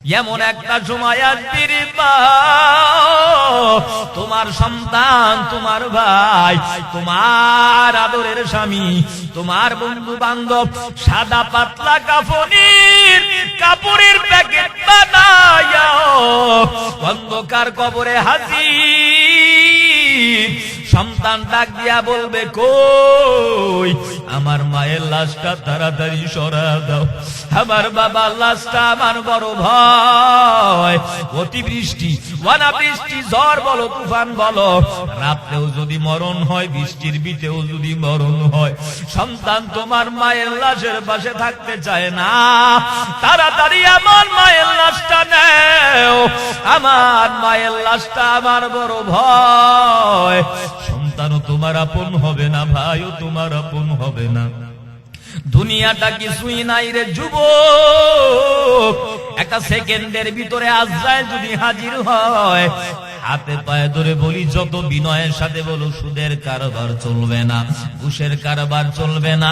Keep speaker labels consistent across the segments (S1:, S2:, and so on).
S1: এমন একটা সময় আসবে রে মা, তোমার সন্তান, তোমার ভাই, তোমার আদরের স্বামী, তোমার বন্ধু বান্ধব সাদা পাতলা কাপড়ের প্যাকেট বানায়া অন্ধকার কবরে হাজির। সন্তান ডাক দিয়া বলবে, কই আমার মায়ের লাশটা তাড়াতাড়ি সরা দাও, আমার বাবার লাশটা আমার বড় ভয়। অতিবৃষ্টি, অনাবৃষ্টি, ঝড় বলো, তুফান বলো, রাত্রেও যদি মরণ হয়, বৃষ্টির বিতেও যদি মরণ হয়, সন্তান তোমার মায়ের লাশের পাশে থাকতে চায় না। তাড়াতাড়ি আমার মায়ের লাশটা নেও, আমার মায়ের লাশটা আমার বড় ভয়। সন্তানও তোমার আপন হবে না, ভাইও তোমার আপন হবে না। দুনিয়াটা কিছুই নাই রে যুবক, একটা সেকেন্ডের ভিতরে আজরাইল যদি হাজির হয়, হাতে পায়ে ধরে বলি, যত বিনয়ের সাথে বলো, সুদের কারবার চলবে না, ঘুষের কারবার চলবে না,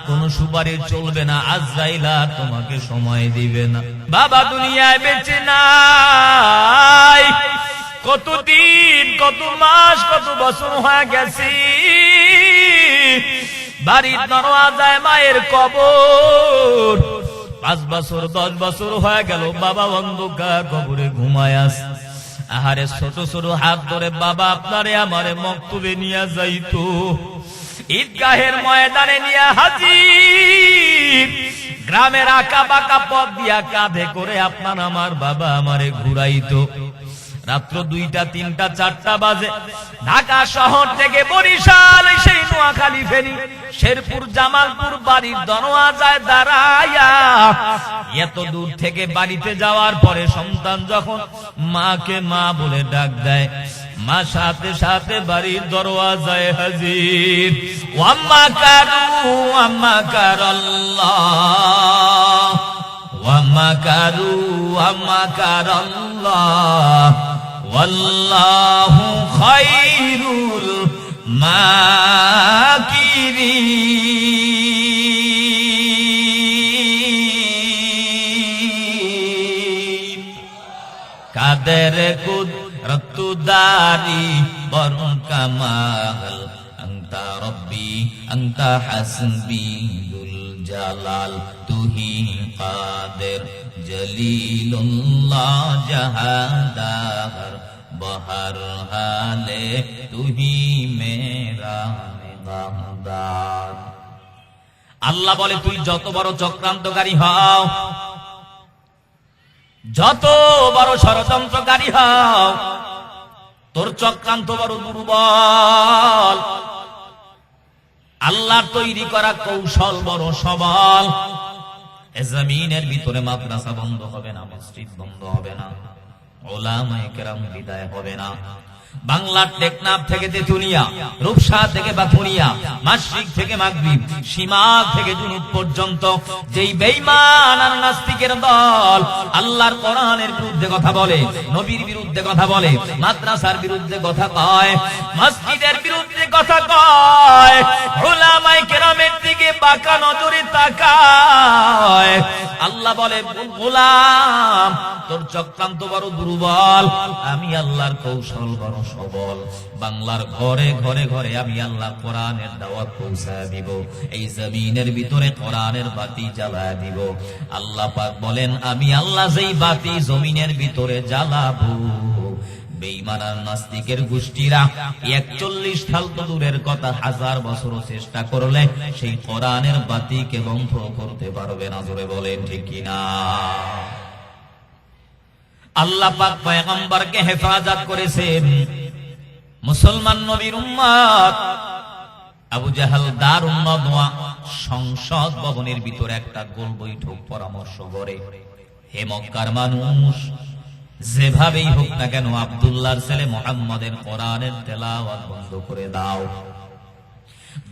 S1: কোন সুপারি চলবে না, আজরাইল আর তোমাকে সময় দিবে না। বাবা দুনিয়ায় বেঁচে নাই, কতদিন, কত মাস, কত বছর হয়ে গেছে, বাড়ির দরওয়াজায় মায়ের কবর, 5 বছর 10 বছর হয়ে গেল, বাবা অন্ধকার কবরে ঘুমায় আছে। আহারে ছোট ছোট হাত ধরে বাবা আপনারে আমারে মক্তবে নিয়ে যাইতো, ঈদগাহের ময়দানে নিয়ে হাজির, গ্রামের আঁকা বাঁকা পথ দিয়া কাঁধে করে আপনার আমার বাবা আমারে ঘুরাইতো। রাত্র 2টা 3টা 4টা বাজে, ঢাকা শহর থেকে বরিশাল, সেই নোয়াখালী, ফেনী, শেরপুর, জামালপুর বাড়ির দরওয়াজায় দাঁড়ায়া, এত দূর থেকে বাড়িতে যাওয়ার পরে সন্তান যখন মাকে মা বলে ডাক দেয়, মা সাথে সাথে বাড়ির দরওয়াজায় হাজির। ওয়াম্মা কারু আম্মা কারাল্লাহ, ওয়াম্মা কারু আম্মা কারাল্লাহ, ওয়াল্লাহু খায়রুল মাকিরিন। কাদের কুদরতু দারি বরুন কামাল, আনতা রব্বি আনতা হাসবি দুল জালাল, তুহি কাদের জলিলুল্লাহ জাহাদার, বহর হালে তুহি মেরা নিগাহদার। আল্লাহ বলে, তুই যত বড় চক্রান্তকারী হও, যত বড় ষড়যন্ত্রকারী হও, তোর চক্রান্ত বড় দুর্বল, আল্লাহর তৈরি করা কৌশল বড় সবল। এ জমিনের ভিতরে মাদ্রাসা বন্ধ হবে না, মসজিদ বন্ধ হবে না, উলামায়ে কেরাম বিদায় হবে না। বাংলার টেকনাফ থেকে তেতুলিয়া, রূপসা থেকে বাথুরিয়া, মাশরিক থেকে মাগরিব, সীমাগ থেকে জুনুব পর্যন্ত যেই বেঈমান আর নাস্তিকের দল আল্লাহর কোরআনের বিরুদ্ধে কথা বলে, নবীর বিরুদ্ধে কথা বলে, মাদ্রাসার বিরুদ্ধে কথা কয়, মসজিদের বিরুদ্ধে কথা কয়, উলামায়ে কেরামের দিকে বাঁকা নজরে তাকায়, আল্লাহ বলে, গোলাম তোর চক্রান্ত বড় দুর্বল, আমি আল্লাহর কৌশল বড় সবল। বাংলার ঘরে ঘরে ঘরে আমি আল্লাহ কোরআনের দাওয়াত পৌঁছায় দিব, এই জমিনের ভিতরে কোরআনের বাতি জ্বালায় দিব। আল্লাহ পাক বলেন, আমি আল্লাহ যেই বাতি জমিনের ভিতরে জ্বালাবো, বেঈমান আর নাস্তিকের গোষ্ঠীরা 41 সাল তো দূরের কথা, 1000 বছরও চেষ্টা করলে সেই কোরআনের বাতিকে বন্ধ করতে পারবে না। জোরে বলেন ঠিক কিনা? আল্লাহ পাক পয়গম্বরকে হেফাজত করেছেন। মুসলমান নবীর উম্মত আবু জাহাল দারুন নাদওয়া সংসদ ভবনের ভিতরে একটা গোল বৈঠক পরামর্শ করে, হে মক্কার মানুষ, যেভাবেই হোক না কেন আব্দুল্লাহর ছেলে মুহাম্মদের কোরআনের তেলাওয়াত বন্ধ করে দাও।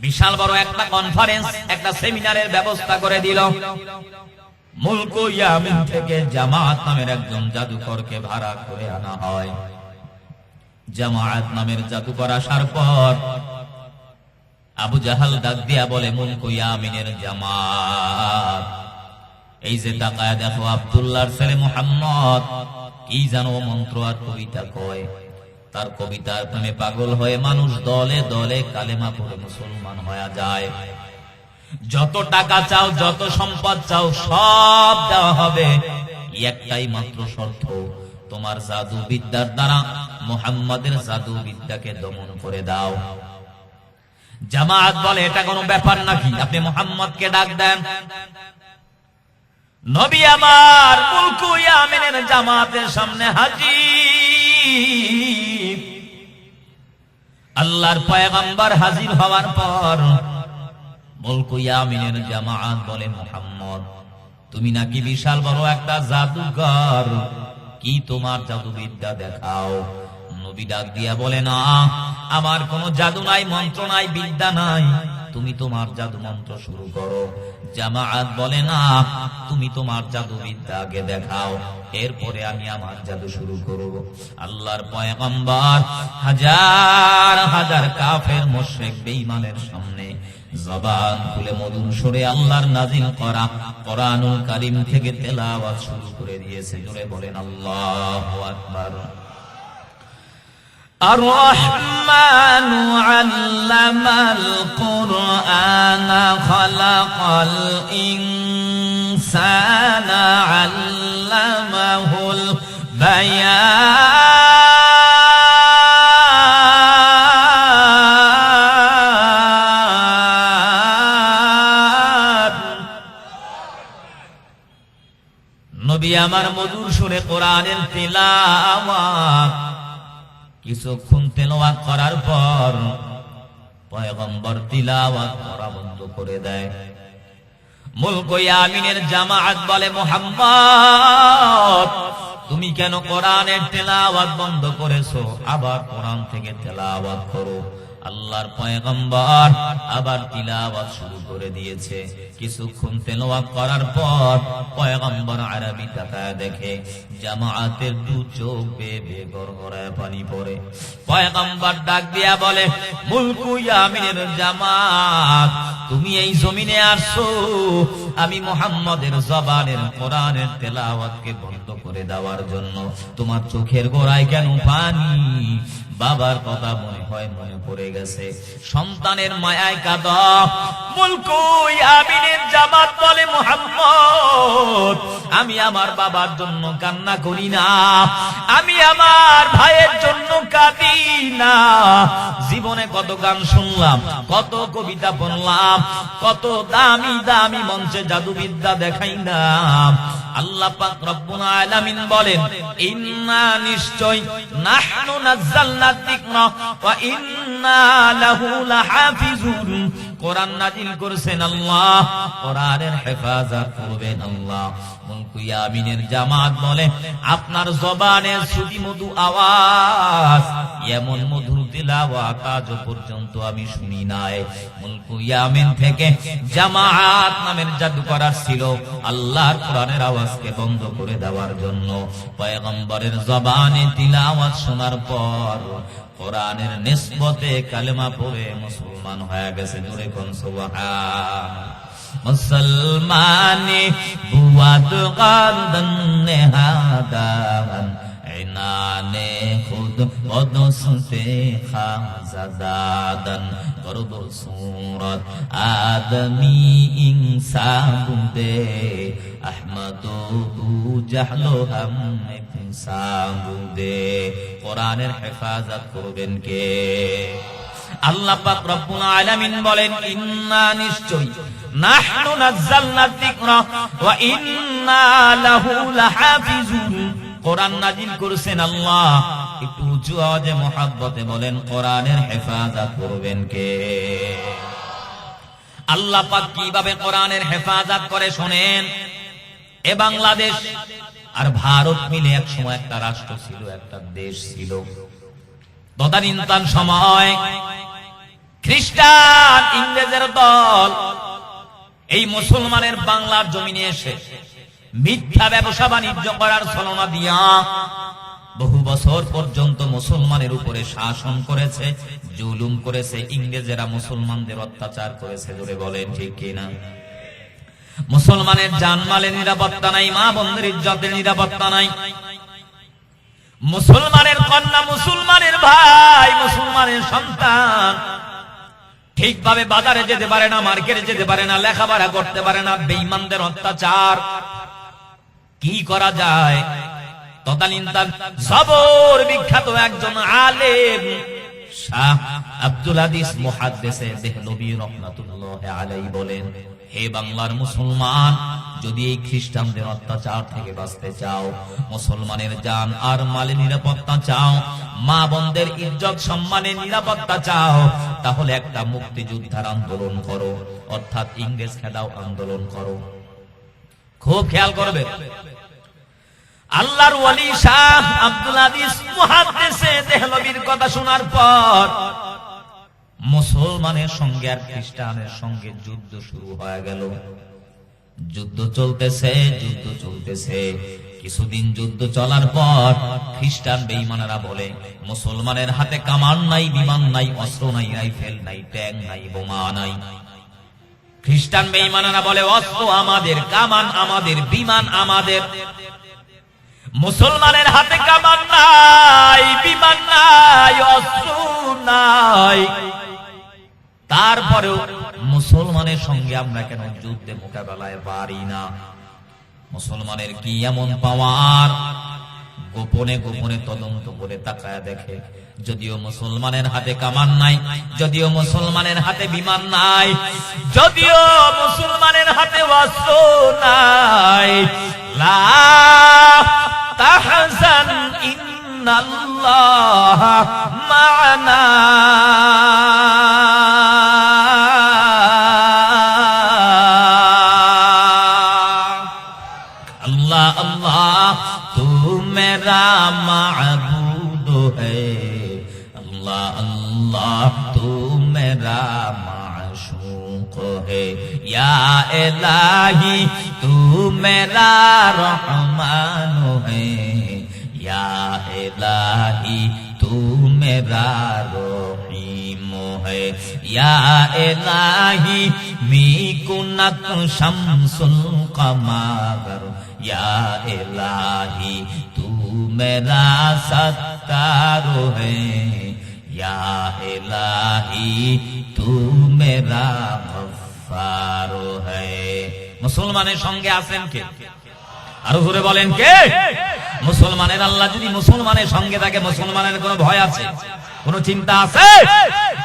S1: বিশাল বড় একটা কনফারেন্স, একটা সেমিনারের ব্যবস্থা করে দিল। মুলক ইয়ামিন থেকে জামাত নামের একজন জাদুকরকে ভাড়া করে আনা হয়। জামাত নামের জাদুকর আসার পর আবু জাহাল ডাক দিয়া বলে, মুলক ইয়ামিনের জামাত, এই যে তাকায় দেখো আব্দুল্লাহর ছেলে মুহাম্মদ কি জানো মন্ত্র আর কবিতা কয়। তার কবিতার প্রেমে পাগল হয়ে মানুষ দলে দলে কালেমা পড়ে মুসলমান হয়ে যায়। যত টাকা চাও, যত সম্পদ চাও, সব দেওয়া হবে, একটাই মাত্র শর্ত, তোমার জাদু বিদ্যার দ্বারা মুহাম্মাদের জাদু বিদ্যাকে দমন করে দাও। জামাত বলে এটা কোনো ব্যাপার নাকি, আপনি মুহাম্মদকে ডাক দেন। নবী আমার মুলকু ইয়ামিনের জামাতের সামনে হাজির। আল্লাহর পয়গম্বর হাজির হওয়ার পর মুলকু ইয়ামিনের জামাত বলে, মুহাম্মদ তুমি নাকি বিশাল বড় একটা জাদুকর, কি তোমার জাদুবিদ্যা দেখাও। নবী ডাক দিয়া বলে, না আমার কোনো জাদু নাই, মন্ত্র নাই, বিদ্যা নাই, তুমি তোমার জাদু মন্ত্র শুরু করো। জামাত বলে, না তুমি তোমার জাদু বিদ্যা আগে দেখাও, এরপরে আমি আমার জাদু শুরু করব। আল্লাহর পয়গম্বর হাজার হাজার কাফের মুশরিক বেঈমানের সামনে জবান খুলে মধুর সুরে আল্লাহর নাজিল করা কোরআনুল কারীম থেকে তেলাওয়াত শুরু করে দিয়েছে। জোরে বলেন আল্লাহু আকবার। الرحمن علم القرآن خلق الإنسان علمه البيان। নবী আমার মধুর সুরে কোরআনের তিলাওয়াত কিছুক্ষণ তেলাওয়াত করার পর পয়গম্বর তিলাওয়াত করা বন্ধ করে দেয়। মুলকু ইয়ামিনের জামাত বলে, মুহাম্মদ তুমি কেন কোরআনের তেলাওয়াত বন্ধ করেছো? আবার কোরআন থেকে তেলাওয়াত করো। আল্লাহর পয়গম্বর আবার তিলাওয়াত শুরু করে দিয়েছে। কিছুক্ষণ তেলাওয়াত করার পর পয়গম্বর আরবি তাকায় দেখে জামাতের দু চোখ বেয়ে বেয়ে গড়গড়ায় পানি পড়ে। পয়গম্বর ডাক দিয়া বলে, মুলকু ইয়ামিনের জামাত তুমি এই জমিনে আসছো আমি মুহাম্মদের জবানের কোরআনের তেলাওয়াতকে বন্ধ করে দেওয়ার জন্য। তোমার চোখের গোড়ায় কেন পানি? বাবার কথা মনে হয় মনে পড়ে গেছে, সন্তানের মায়ায় কাঁদো। মুলকু ইয়ামিনের জামাত বলে, মুহাম্মদ আমি আমার বাবার জন্য কান্না করি না, আমি আমার ভাইয়ের জন্য কাঁদি না। জীবনে কত গান শুনলাম, কত কবিতা পড়লাম, কত দামি দামি মঞ্চে জাদুবিদ্যা দেখাইলাম। আল্লাহ পাক রব্বুল আলামিন বলেন, ইন্না নিশ্চয় নাহনু নাযালনা যিকরা ওয়া ইন্না লাহু লাহাফিজুন। কোরআন নাযিল করেছেন আল্লাহ, কোরআনের হেফাজত করবেন আল্লাহ। মুলকু ইয়ামিনের জামাত বলে, আপনার জবানের শ্রুতি মধু আওয়াজ, এমন মধুর তিলাওয়াত আজ পর্যন্ত আমি শুনি নাই। মুলকু ইয়ামিন থেকে জামাত নামের জাদু করার ছিল আল্লাহর কোরআনের আওয়াজকে বন্ধ করে দেওয়ার জন্য। পয়গম্বরের জবানে তিলাওয়াত শোনার পর কোরআনের নিসবতে কালেমা পড়ে মুসলমান হয়ে গেছে। জোরে কোন সুবহান। মুসলমানে বুয়াদ গারদান নেহাদান ইনানে খুদ বদসতে খাজাদান গরব সুরত আদমি ইনসাবুদে আহমদু জাহলো হাম ইনসাবুদে। কোরআনের হেফাজত করবেন কে? আল্লাহ পাক রব্বুল আলামিন বলেন, ইন্না নিশ্চয় নাহনু নাযালনা যিকরা ওয়া ইন্না লাহু লাহাফিজুন। কোরআন নাযিল করেছেন আল্লাহ। একটু উঁচু আওয়াজে মুহাব্বতে বলেন, কোরআনের হেফাজত করবেন কে? আল্লাহ পাক কিভাবে কোরআনের হেফাজত করে শোনেন। এ বাংলাদেশ আর ভারত মিলে এক সময় একটা রাষ্ট্র ছিল, একটা দেশ ছিল। তদানীন্তন সময় খ্রিস্টান ইংরেজের দল এই মুসলমানের বাংলার জমিনে এসে মিথ্যা ব্যবসা বাণিজ্য করার ছলনা দিয়া বহু বছর পর্যন্ত মুসলমানের উপরে শাসন করেছে, জুলুম করেছে। ইংরেজেরা মুসলমানদের অত্যাচার করেছে। জোরে বলেন ঠিক কিনা? মুসলমানের জানমালের নিরাপত্তা নাই, মা বোনদের ইজ্জতের নিরাপত্তা নাই। মুসলমানের কন্যা, মুসলমানের ভাই, মুসলমানের সন্তান ঠিকভাবে বাজারে যেতে পারে না, মার্কেটে যেতে পারে না, লেখাপড়া করতে পারে না। বেঈমানদের অত্যাচার কি করা যায়? তদানীন্তন সবর বিখ্যাত একজন আলেম শাহ আব্দুল আদিস মুহাদ্দিসে দেহলভী রাহমাতুল্লাহি আলাইহি বলেন, হে বাংলার মুসলমান, যদি এই খ্রিস্টানদের অত্যাচার থেকে বাঁচতে চাও, মুসলমানের জান আর মালের নিরাপত্তা চাও, মা বোনদের ইজ্জত সম্মানের নিরাপত্তা চাও, তাহলে একটা মুক্তিযুদ্ধের আন্দোলন করো, অর্থাৎ ইংরেজ খেদাও আন্দোলন করো। খুব খেয়াল করবে, আল্লাহর ওয়ালি শাহ আব্দুল আদিস মুহাদ্দিসে দেহলভীর কথা শোনার পর মুসলমানের সঙ্গে আর খ্রিস্টানের সঙ্গে যুদ্ধ শুরু হয়ে গেল। যুদ্ধ চলতেছে। কিছুদিন যুদ্ধ চলার পর খ্রিস্টান বেঈমানেরা বলে, মুসলমানের হাতে কামান নাই, বিমান নাই, অস্ত্র নাই, রাইফেল নাই, ট্যাঙ্ক নাই, বোমা নাই। খ্রিস্টান বেঈমানেরা বলে, অস্ত্র আমাদের, কামান আমাদের, বিমান আমাদের। মুসলমানের হাতে কামান নাই, বিমান নাই, অস্ত্র নাই, তারপরেও মুসলমানের সঙ্গে আমরা কেন যুদ্ধে মোকাবেলায় পারি না? মুসলমানের কি এমন পাওয়ার? গোপনে গোপনে তদন্ত করে তাকায় দেখে, যদিও মুসলমানের হাতে কামান নাই, যদিও মুসলমানের হাতে বিমান নাই, যদিও মুসলমানের হাতে অস্ত্র নাই, লা তাহজান ইন্নাল্লাহ মা'না, अल्लाह अल्लाह तू मेरा माबूद है, अल्लाह अल्लाह तू मेरा माशूक है, या इलाही तू मेरा रहमान है, या इलाही तू मेरा रहीम है, या इलाही मी कुनत शम्सुल कमार, या इलाही तू मेरा सत्तार है, या इलाही तू मेरा गफ्फार है। মুসলমানের সঙ্গে আছেন কে? আরো জোরে বলেন কে? মুসলমানের আল্লাহ যদি মুসলমানের সঙ্গে থাকে, মুসলমানের কোনো ভয় আছে? কোন চিন্তা আছে?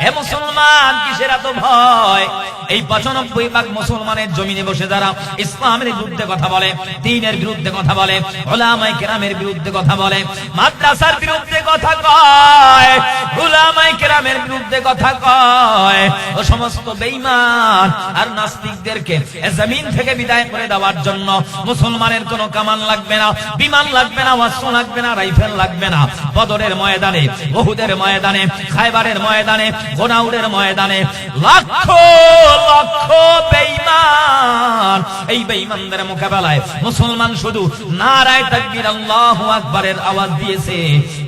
S1: হে মুসলমান, কিসের এত ভয়? এই 95% মুসলমানের জমিনে বসে যারা ইসলামের বিরুদ্ধে কথা বলে, দ্বীনের বিরুদ্ধে কথা বলে, উলামায়ে কেরামের বিরুদ্ধে কথা বলে, মাদ্রাসার বিরুদ্ধে কথা কয়, উলামায়ে কেরামের বিরুদ্ধে কথা কয়, ও সমস্ত বেঈমান আর নাস্তিকদেরকে জমিন থেকে বিদায় করে দেওয়ার জন্য মুসলমানের কোনো কামান লাগবে না, বিমান লাগবে না, অস্ত্র লাগবে না, রাইফেল লাগবে না। বদরের ময়দানে, উহুদের ময়দানে, খায়বারের ময়দানে, গোনাউরের ময়দানে লক্ষ লক্ষ বেঈমান, এই বেঈমানদের মোকাবেলায় মুসলমান শুধু নারায়ে তাকবীর আল্লাহু আকবারের আওয়াজ দিয়েছে।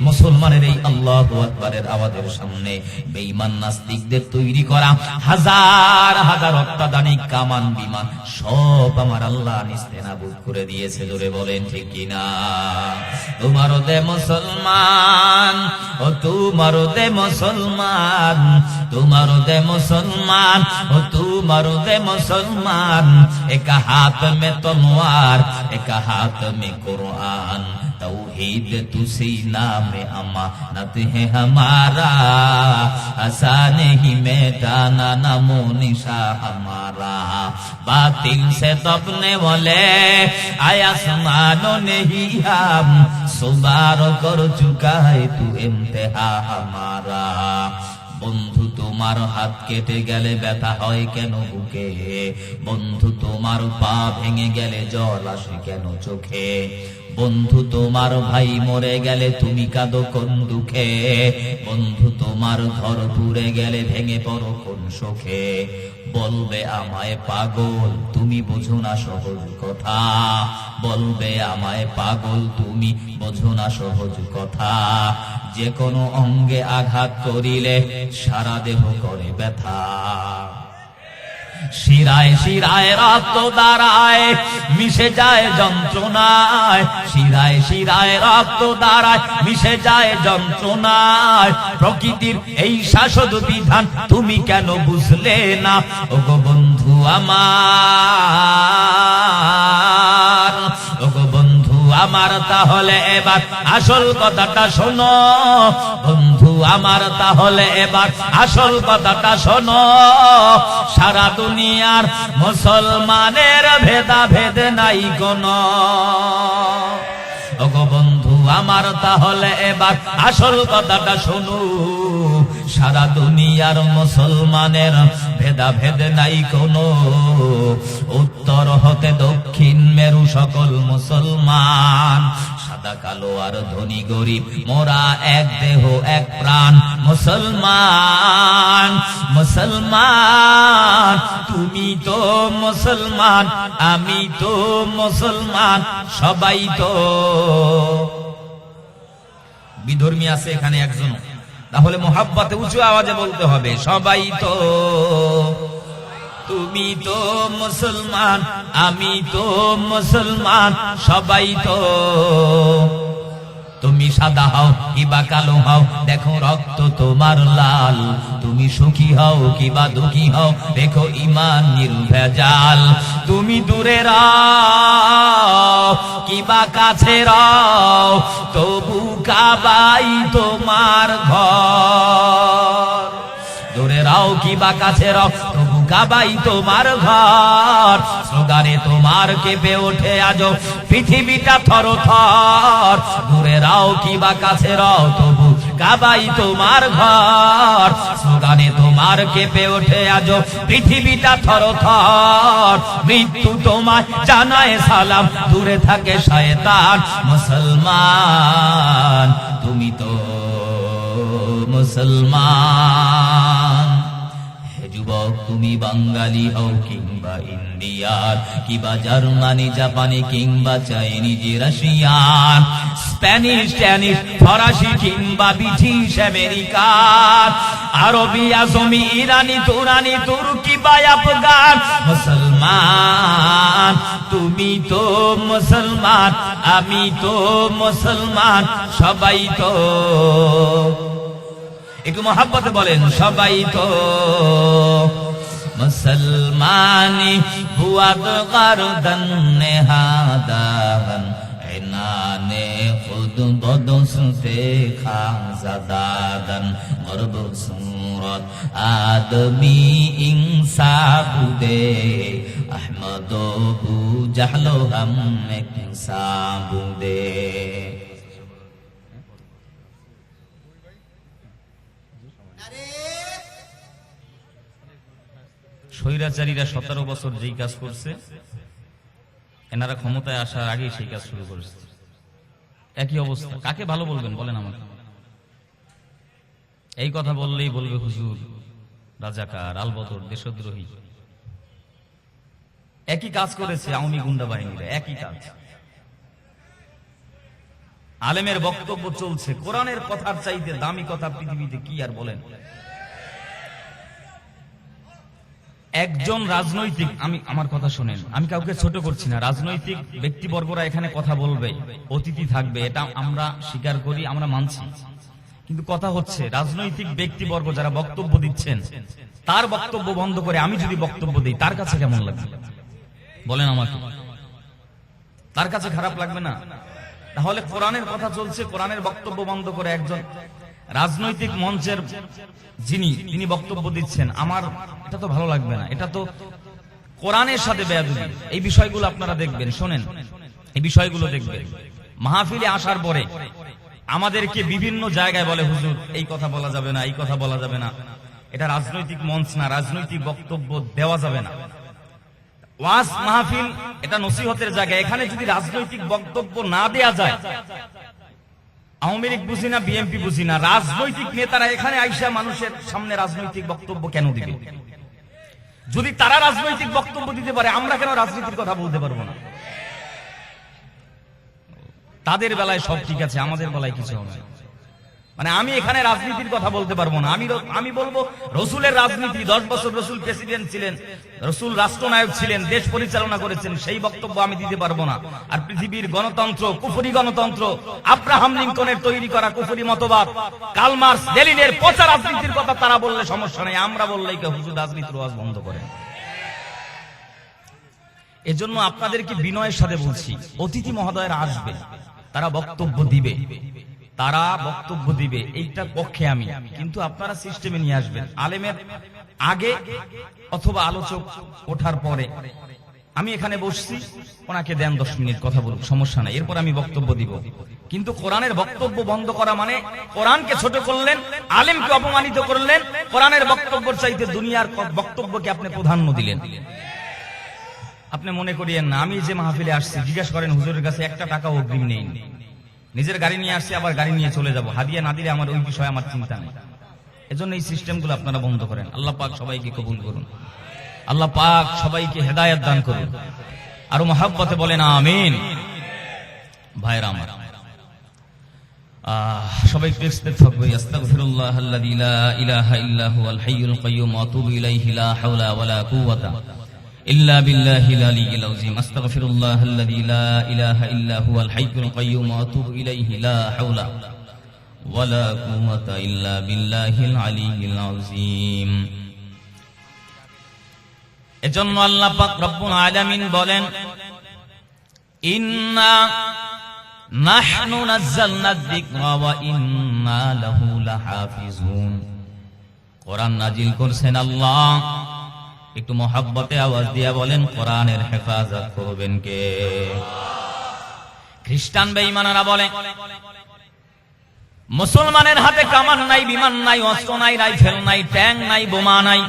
S1: মুসলমানের এই আল্লাহু আকবারের আওয়াজের সামনে বেঈমান নাস্তিকদের তৈরি করা হাজার হাজার অত্যাধুনিক কামান বিমান সব আমার আল্লাহ নিস্তেনাবুদ করে দিয়েছে। জোরে বলেন ঠিক কিনা? তোমারও দে মুসলমান, ও তোমারও দে মুসলমান, তোমারও দে মুসলমান, ও তোমারও দে মুসলমান, এক হাত মে তলোয়ার, এক হাত মে কুরআন, तौहीद तुसी नाम अमानत है हमारा, ऐसा नहीं मिटाना नमो निशा हमारा, बातिल से दबने वाले आसमानों ने ही हम सुबार कर चुका है तू इम्तिहा हमारा। বন্ধু তোমার হাত কেটে গেলে ব্যথা হয় কেন বুকে? বন্ধু তোমার পা ভেঙে গেলে জল আসে কেন চোখে? বন্ধু তোমার ভাই মরে গেলে তুমি কাঁদো কোন দুঃখে? বন্ধু তোমার ঘর পুড়ে গেলে ভেঙে পড়ো কোন শোকে? বলবে আমায় পাগল, তুমি বোঝো না সহজ কথা, বলবে আমায় পাগল, তুমি বোঝো না সহজ কথা। যে কোনো অঙ্গে আঘাত করিলে সারা দেহ করে ব্যথা। শিরায় শিরায় রক্ত দাঁড়ায় মিশে যায় যন্ত্রণায়, শিরায় শিরায় রক্ত দাঁড়ায় মিশে যায় যন্ত্রণায়। প্রকৃতির এই শাশ্বত বিধান তুমি কেন বুঝলে না ওগো বন্ধু আমার, ওগো বন্ধু আমার তাহলে এবার আসল কথাটা শোনো, বন্ধু আমার তাহলে এবার আসল কথাটা শোনো। সারা দুনিয়ার মুসলমানের ভেদাভেদ নাই কোনো, ওগো বন্ধু আমার তাহলে এবার আসল কথাটা শোনো। সারা দুনিয়ার মুসলমানের ভেদাভেদ নাই কোনো, উত্তর হতে দক্ষিণ মেরু সকল মুসলমান, সাদা কালো আর ধনী গরিব মোরা এক দেহ এক প্রাণ মুসলমান। মুসলমান তুমি তো মুসলমান, আমি তো মুসলমান, সবাই তো। বিধর্মী আছে এখানে একজন, তাহলে মোহাব্বতে উঁচু আওয়াজে বলতে হবে সবাই তো। তুমি তো মুসলমান, আমি তো মুসলমান, সবাই তো। তুমি সাদা হও কিবা কালো হও দেখো রক্ত তোমার লাল, তুমি সুখী হও কিবা দুঃখী হও দেখো ঈমান নির্ভেজাল। তুমি দূরে রাও কিবা কাছে রাও তবু কাবাই তোমার ঘর, দূরে রাও কিবা কাছে রাও তবু কাবাই তোমার ঘর। স্লোগানে তোমার কেঁপে ওঠে আজও পৃথিবীটা থরথর, দূরে রাও কিবা কাছে রাও তবু কাবাই তোমার ঘর। স্লোগানে তোমার কেঁপে ওঠে আজও পৃথিবীটা থরথর। মৃত্যু তোমায় জানায় সালাম, দূরে থাকে শয়তান। মুসলমান তুমি তো মুসলমান। হে যুবক তুমি বাঙালি হও কিংবা ইন্ডিয়ার কিংবা জার্মানি জাপানি কিংবা চাইনিজ রাশিয়ান, স্প্যানিশ স্প্যানিশ ফরাসি কিংবা ব্রিটিশ আমেরিকান, আরবি আজমি ইরানি তুরানি তুর্কি বা আফগান। মুসলমান তুমি তো মুসলমান, আমি তো মুসলমান, সবাই তো। একটু মহাব্বতে বলেন সবাই তো। মুসলমানি বুয়াদ গারদান নেহাদান, এনানে খুদ বদসতে খাজাদান, গর্ব সুরত আদমি ইনসাবুদে, আহমদ বু জাহলো হাম সাবুদে। স্বৈরাচারীরা 17 বছর যেই কাজ করছে, এনারা ক্ষমতায় আসার আগেই সেই কাজ শুরু করেছে। একই অবস্থা। কাকে ভালো বলবেন বলেন আমাকে? এই কথা বললেই বলবে হুজুর রাজাকার, আলবদর, দেশদ্রোহী। একই কাজ করেছে আওয়ামী গুন্ডা বাহিনীরা, একই কাজ। আলেমের বক্তব্য চলছে, কোরআনের কথার চাইতে দামি কথা পৃথিবীতে কি আর বলেন। একজন রাজনৈতিক, আমি আমার কথা শুনেন, আমি কাউকে ছোট করছি না, রাজনৈতিক ব্যক্তিবর্গরা এখানে কথা বলবে, অতিথি থাকবে, এটা আমরা স্বীকার করি, আমরা মানছি। কিন্তু কথা হচ্ছে রাজনৈতিক ব্যক্তিবর্গ যারা বক্তব্য দিচ্ছেন তার বক্তব্য বন্ধ করে আমি যদি বক্তব্য দিই তার কাছে কেমন লাগবে বলেন আমাকে? তার কাছে খারাপ লাগবে না? তাহলে কোরআনের কথা চলছে, কোরআনের বক্তব্য বন্ধ করে একজন রাজনৈতিক মঞ্চের তিনি বক্তব্য দিচ্ছেন, আমার এটা তো ভালো লাগবে না। এটা তো কোরআনের সাথে বেয়াদবি। এই বিষয়গুলো আপনারা দেখবেন, শোনেন, এই বিষয়গুলো দেখবেন। মাহফিলে আসার পরে আমাদেরকে বিভিন্ন জায়গায় বলে হুজুর এই কথা বলা যাবে না, এই কথা বলা যাবে না, এটা রাজনৈতিক মঞ্চ না, রাজনৈতিক বক্তব্য দেওয়া যাবে না। ওয়াজ মাহফিল এটা নসিহতের জায়গা, এখানে যদি রাজনৈতিক বক্তব্য না দেয়া যায়, আওয়ামী লীগ বুঝি না, বিএনপি বুঝি না, রাজনৈতিক নেতারা এখানে আইসা মানুষের সামনে রাজনৈতিক বক্তব্য কেন দিবে? যদি তারা রাজনৈতিক বক্তব্য দিতে পারে, আমরা কেন রাজনীতির কথা বলতে পারবো না? তাদের বেলায় সব ঠিক আছে, আমাদের বেলায় কিছু হবে না।
S2: মানে আমি এখানে রাজনীতির কথা বলতে পারবো না, আমি বলবো রসুলের রাজনীতি। 10 বছর রসুল প্রেসিডেন্ট ছিলেন, রসুল রাষ্ট্রনায়ক ছিলেন, দেশ পরিচালনা করেছেন, সেই বক্তব্য আমি দিতে পারবো না। আর পৃথিবীর গণতন্ত্র, কুফরি গণতন্ত্র, আব্রাহাম লিঙ্কনের তৈরি করা কুফরি মতবাদ, কার্ল মার্কস, লেনিনের পচা রাজনীতির কথা তারা বললে সমস্যা নেই, আমরা বললেই কেউ হুজুর রাজনীতির ওয়াজ বন্ধ করেন। এজন্য আপনাদেরকে বিনয়ের সাথে বলছি, অতিথি মহোদয়রা আসবে, তারা বক্তব্য দিবে, এইটার পক্ষে আমি, কিন্তু আপনারা সিস্টেমে নিয়ে আসবেন। আলেমের আগে অথবা আলোচক ওঠার পরে আমি এখানে বসছি, ওনাকে দেন 10 মিনিট কথা বলুক, সমস্যা নাই, এরপর আমি বক্তব্য দিব। কিন্তু কোরআনের বক্তব্য বন্ধ করা মানে কোরআনকে ছোট করলেন, আলেমকে অপমানিত করলেন, কোরআনের বক্তব্যের চাইতে দুনিয়ার বক্তব্যকে আপনি প্রাধান্য দিলেন। আপনি মনে করিয়েন না, আমি যে মাহফিলে আসছি, জিজ্ঞাসা করেন হুজুরের কাছে 1 টাকাও অগ্রিম নেই, নিজের গাড়ি নিয়ে আসছি, আবার গাড়ি নিয়ে চলে যাব, হাদিয়া না দিলে আমার ওই বিষয়ে আমার চিন্তা নেই। এজন্য এই সিস্টেমগুলো আপনারা বন্ধ করেন। আল্লাহ পাক সবাইকে কবুল করুন, আল্লাহ পাক সবাইকে হেদায়েত দান করুন, আর মহব্বতে বলেন আমিন। ভাইরা আমার, সবাই ইস্তেগফার থাকবে। আস্তাগফিরুল্লাহাল্লাযী লা ইলাহা ইল্লা হুয়াল হাইয়ুল কাইয়্যুম ওয়া আতুবু ইলাইহি লা হাওলা ওয়ালা কুওয়াতা ইল্লা বিল্লাহিল আলিয়্যিল আযীম। আস্তাগফিরুল্লাহাল্লাযী লা ইলাহা ইল্লা হুয়াল হাইয়ুল কাইয়্যুম ওয়া আতুবু ইলাইহি লা হাওলা ওয়ালা কুওয়াতা ইল্লা বিল্লাহিল আলিয়্যিল আযীম। এজন্য আল্লাহ পাক রব্বুল আলামিন বলেন, ইন্না নাহনু নাযালনা যিকরা ওয়া ইন্না লাহু লাহাফিজুন। কোরআন নাজিল করছেন আল্লাহ, একটু মহব্বতে আওয়াজ দিয়া বলেন, কোরআনের হেফাজত করবেন কে? খ্রিস্টান বেঈমানেরা বলে মুসলমানের হাতে কামান নাই, বিমান নাই, অস্ত্র নাই, রাইফেল নাই, ট্যাঙ্ক নাই, বোমা নাই,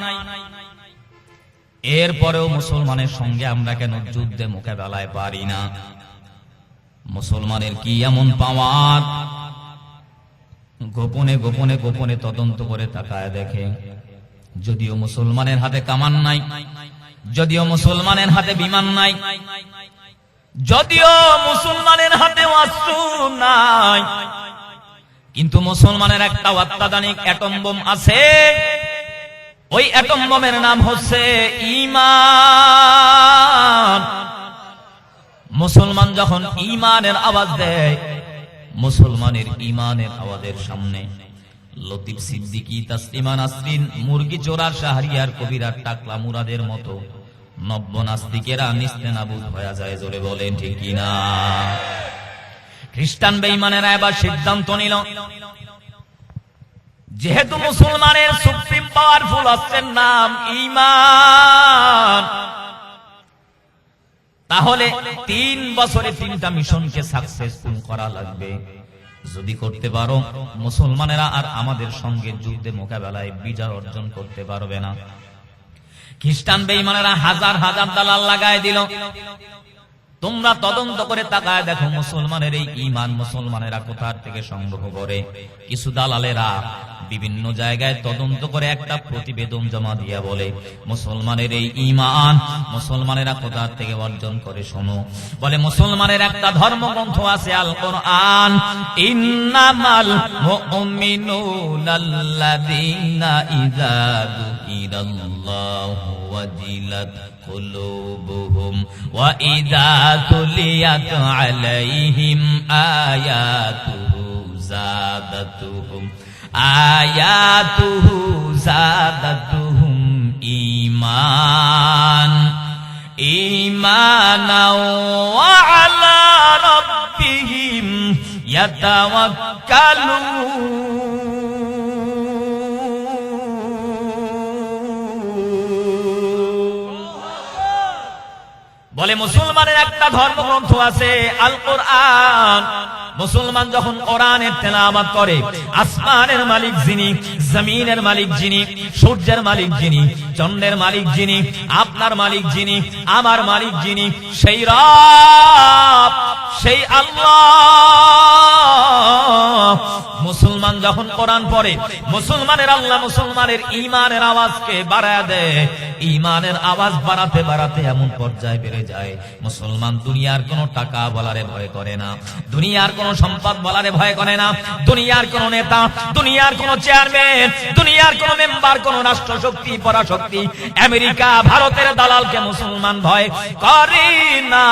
S2: এরপরেও মুসলমানের সঙ্গে আমরা কেন যুদ্ধে মোকাবেলায় পারি না? মুসলমানের কি এমন পাওয়ার? গোপনে গোপনে গোপনে তদন্ত করে তাকায় দেখে, যদিও মুসলমানের হাতে কামান নাই, যদিও মুসলমানের হাতে বিমান নাই, যদিও মুসলমানের হাতে অস্ত্র নাই, কিন্তু মুসলমানের একটা অত্যাধুনিক অ্যাটম বোম আছে। ওই অ্যাটম বোমের নাম হচ্ছে ঈমান। মুসলমান যখন ঈমানের আওয়াজ দেয়, মুসলমানের ঈমানের আওয়াজের সামনে লতিফ সিদ্দিকী, তাসলিমা নাসরিন, মুরগি চোরার শাহরিয়ার, কবিরার, টাকলা মুরাদের মতো নব্য নাস্তিকেরা নিস্তেনাবুদ হয়ে যায়। জোরে বলেন ঠিক কিনা? খ্রিস্টান বেঈমানেরা এবার সিদ্ধান্ত নিল, যেহেতু মুসলমানের সুপ্রিম পাওয়ারফুল অস্ত্রের নাম ঈমান, তাহলে 3 বছরে 3টা মিশনকে সাকসেসফুল করা লাগবে। যদি করতে পারো, মুসলমানেরা আর আমাদের সঙ্গে যুদ্ধে মোকাবেলায় বিজয় অর্জন করতে পারবে না। খ্রিস্টান বেঈমানেরা হাজার হাজার দালাল লাগায় দিল। তোমরা তদন্ত করে তাকায় দেখো, মুসলমানের এই ঈমান মুসলমানেরা কোথা থেকে সংগ্রহ করে। কিছু দালালেরা বিভিন্ন জায়গায় তদন্ত করে একটা প্রতিবেদন জমা দিয়া বলে, মুসলমানের এই ঈমান মুসলমানেরা কোথা থেকে অর্জন করে। শোনো, বলে মুসলমানের একটা ধর্মগ্রন্থ আছে, আল কোরআন। ইন্নামাল মুমিনুনাল্লাযীনা ইযা যুকিরাল্লাহু ওয়াজিলাত কুলুবুহুম ওয়া ইযা তুলিয়াত আলাইহিম আয়াতুহু যাদাতুহুম ঈমানাও ওয়া আলা রাব্বিহিম ইয়াতাওয়াক্কালুন। বলে মুসলমানের একটা ধর্মগ্রন্থ আছে, আল কোরআন। মুসলমান যখন কোরআনের তেলাওয়াত করে, আসমানের মালিক যিনি, জমিনের মালিক যিনি, সূর্যের মালিক যিনি, চন্দ্রের মালিক যিনি, আপনার মালিক যিনি, আমার মালিক যিনি, সেই রব, সেই আল্লাহ মুসলমান
S1: যখন কোরআন পড়ে, মুসলমানের আল্লাহ মুসলমানের ঈমানের আওয়াজকে বাড়ায় দেয়। ঈমানের আওয়াজ বাড়াতে বাড়াতে এমন পর্যায়ে বেড়ে যায়, মুসলমান দুনিয়ার কোনো টাকা বলারে ভয় করে না, দুনিয়ার কোনো সম্পদ বলারে ভয় করে না, দুনিয়ার কোনো নেতা, দুনিয়ার কোনো চেয়ারম্যান, দুনিয়ার কোনো মেম্বার, কোনো রাষ্ট্রশক্তি, পরাশক্তি, আমেরিকা, ভারতের দালালকে মুসলমান ভয় করে না।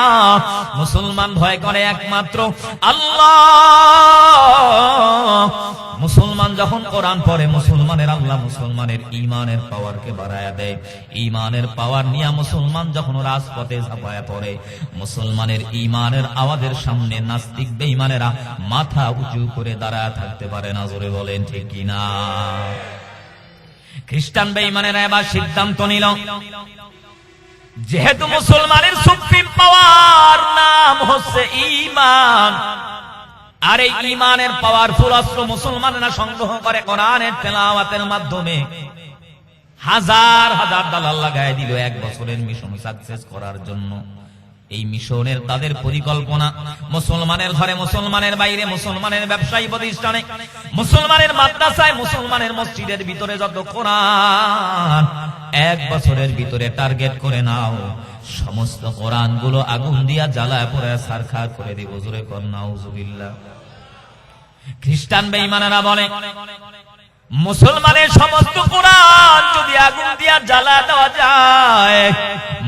S1: মুসলমান ভয় করে একমাত্র আল্লাহ। মুসলমান যখন কোরআন পড়ে, মুসলমানের আল্লাহ মুসলমানের ঈমানের পাওয়ারকে বাড়ায়া দেয়। ঈমানের পাওয়ার নিয়ে মুসলমান যখন রাজপথে ঝাঁপায়া পড়ে, মুসলমানের ঈমানের আওয়াজের সামনে নাস্তিক বেঈমানেরা মাথা উঁচু করে দাঁড়ায় থাকতে পারে না। জোরে বলেন ঠিক কিনা? খ্রিস্টান বেঈমানেরা এবার সিদ্ধান্ত নিল, যেহেতু মুসলমানের সুপ্রিম পাওয়ার নাম হচ্ছে ঈমান, আর এই ঈমানের পাওয়ারফুল অস্ত্র মুসলমানেরা সংগ্রহ করে কোরআনের তেলাওয়াতের মাধ্যমে, হাজার হাজার দালাল লাগায় দিল 1 বছরের মিশন সাকসেস করার জন্য। এই মিশনের তাদের পরিকল্পনা, মুসলমানের ঘরে, মুসলমানের বাইরে, মুসলমানের ব্যবসায়ী প্রতিষ্ঠানে, মুসলমানের মাদ্রাসায়, মুসলমানের মসজিদের ভিতরে যত কোরআন 1 বছরের ভিতরে টার্গেট করে নাও, সমস্ত কোরআনগুলো আগুন দিয়া জ্বালায় পড়ে ছারখার করে দিব। জোরে কর নাউজুবিল্লাহ। খ্রিস্টান বেঈমানেরা বলে, মুসলমানের সমস্ত কোরআন যদি আগুন দিয়া জ্বালা দেওয়া যায়,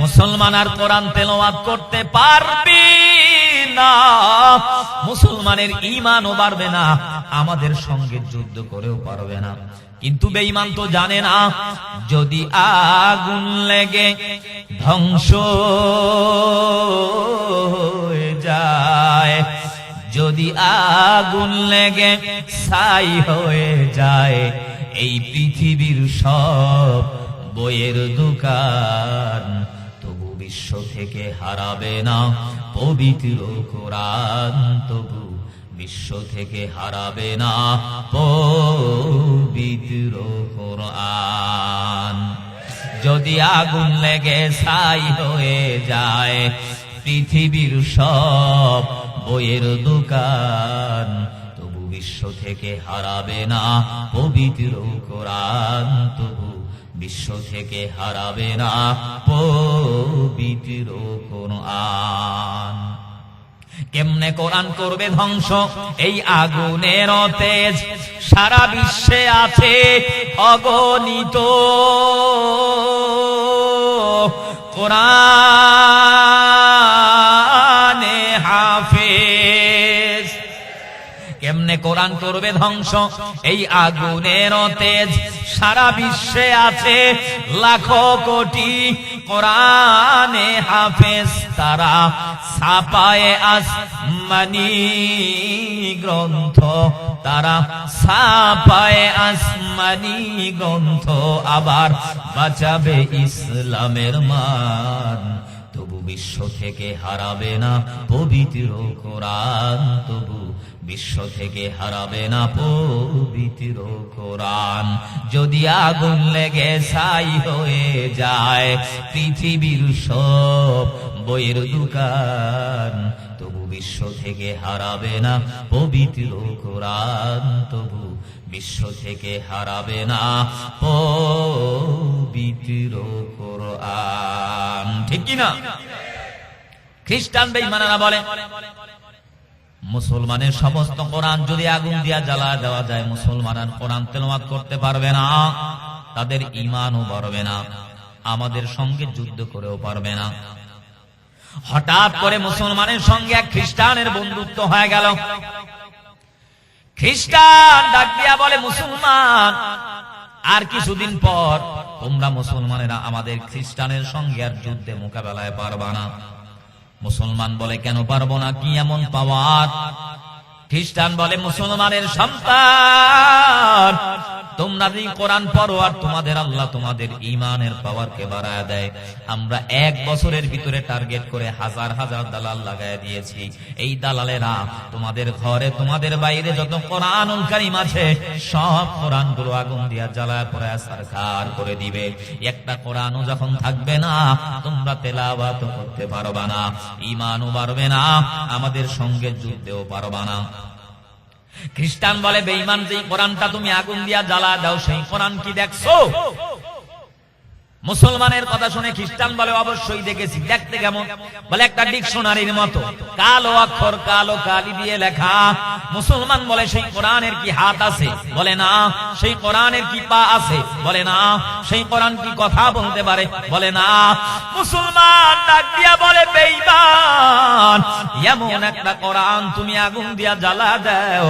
S1: মুসলমান আর কোরআন তেলাওয়াত করতে পারবে না, মুসলমানের ঈমানও বাড়বে না, আমাদের সঙ্গে যুদ্ধ করেও পারবে না। কিন্তু বেঈমান তো জানে না, যদি আগুন লেগে ধ্বংস হয়ে যায়, যদি আগুন লেগে ছাই হয়ে যায়, এই পৃথিবীর সব বইয়ের দোকান, তবু বিশ্ব থেকে হারাবে না পবিত্র কোরআন, তবু বিশ্ব থেকে হারাবে না পবিত্র কোরআন। যদি আগুন লেগে ছাই হয়ে যায়, পৃথিবীর সব বইয়ের দোকান, তবু বিশ্ব থেকে হারাবে না পবিত্র কোরআন, তবু বিশ্ব থেকে হারাবে না পবিত্র কোরআন। কেমনে কোরআন করবে ধ্বংস? এই আগুনের তেজ সারা বিশ্বে আছে অগণিত, কোরআনে হাফেজ। কেমনে কোরআন করবে ধ্বংস? এই আগুনের তেজ সারা বিশ্বে আছে লাখো কোটি কোরআনে হাফেজ, তারা ছাপায়ে আসমানি গ্রন্থ, তারা ছাপায়ে আসমানি গ্রন্থ, আবার বাঁচাবে ইসলামের মান, তবু বিশ্ব থেকে হারাবে না পবিত্র কোরআন, তবু বিশ্ব থেকে হারাবে না পবিত্র কোরআন। যদি আগুন লেগে ছাই হয়ে যায় পৃথিবীর সব বইয়ের দোকান, তবু বিশ্ব থেকে হারাবে না পবিত্র কোরআন, তবু বিশ্ব থেকে হারাবে না পবিত্র কোরআন। ঠিক কিনা? খ্রিস্টান বেঈমানেরা বলে, মুসলমানের সমস্ত কোরআন যদি আগুন দিয়া জ্বালা দেওয়া যায়, মুসলমান কোরআন তেলাওয়াত করতে পারবে না, তাদের ঈমানও বাড়বে না, আমাদের সঙ্গে যুদ্ধ করেও পারবে না। হঠাৎ করে মুসলমানের সঙ্গে এক খ্রিস্টানের বন্ধুত্ব হয়ে গেল। খ্রিস্টান ডাক দিয়া বলে, মুসলমান, আর কিছুদিন পর তোমরা মুসলমানেরা আমাদের খ্রিস্টানের সঙ্গে আর যুদ্ধে মোকাবেলায় পারবা না। মুসলমান বলে, কেন পারবো না? কি এমন পাওয়ার? খ্রিস্টান বলে, মুসলমানের সন্তান, তোমরা যদি কোরআন পড়ো আর তোমাদের আল্লাহ তোমাদের ঈমানের পাওয়ারকে বাড়ায় দেয়। আমরা 1 বছরের ভিতরে টার্গেট করে হাজার হাজার দালাল লাগায় দিয়েছি। এই দালালেরা তোমাদের ঘরে, তোমাদের বাইরে যত কোরআনুল কারীম আছে সব কোরআনগুলো আগুন দিয়া জ্বালায় পড়ে ছারখার করে দিবে। একটা কোরআনও যখন থাকবে না, তোমরা তেলাওয়াত করতে পারবা না, ঈমানও বাড়বে না, আমাদের সঙ্গে যুদ্ধেও পারবা না। খ্রিস্টান বলে বেঈমান, যেই কোরআনটা তুমি আগুন দিয়া জ্বালা দাও সেই কোরআন কি দেখছো? মুসলমানের কথা শুনে খ্রিস্টান বলে অবশ্যই দেখেছি। দেখতে কেমন? বলে একটা ডিকশনারির মতো, কালো অক্ষর, কালো কালি দিয়ে লেখা। মুসলমান বলে সেই কোরআনের কি হাত আছে? বলে না। সেই কোরআনের কি পা আছে? বলে না। সেই কোরআন কি কথা বলতে পারে? বলে না। মুসলমান ডাক দিয়া বলে বেঈমান, এমন একটা কোরআন তুমি আগুন দিয়া জ্বালা দাও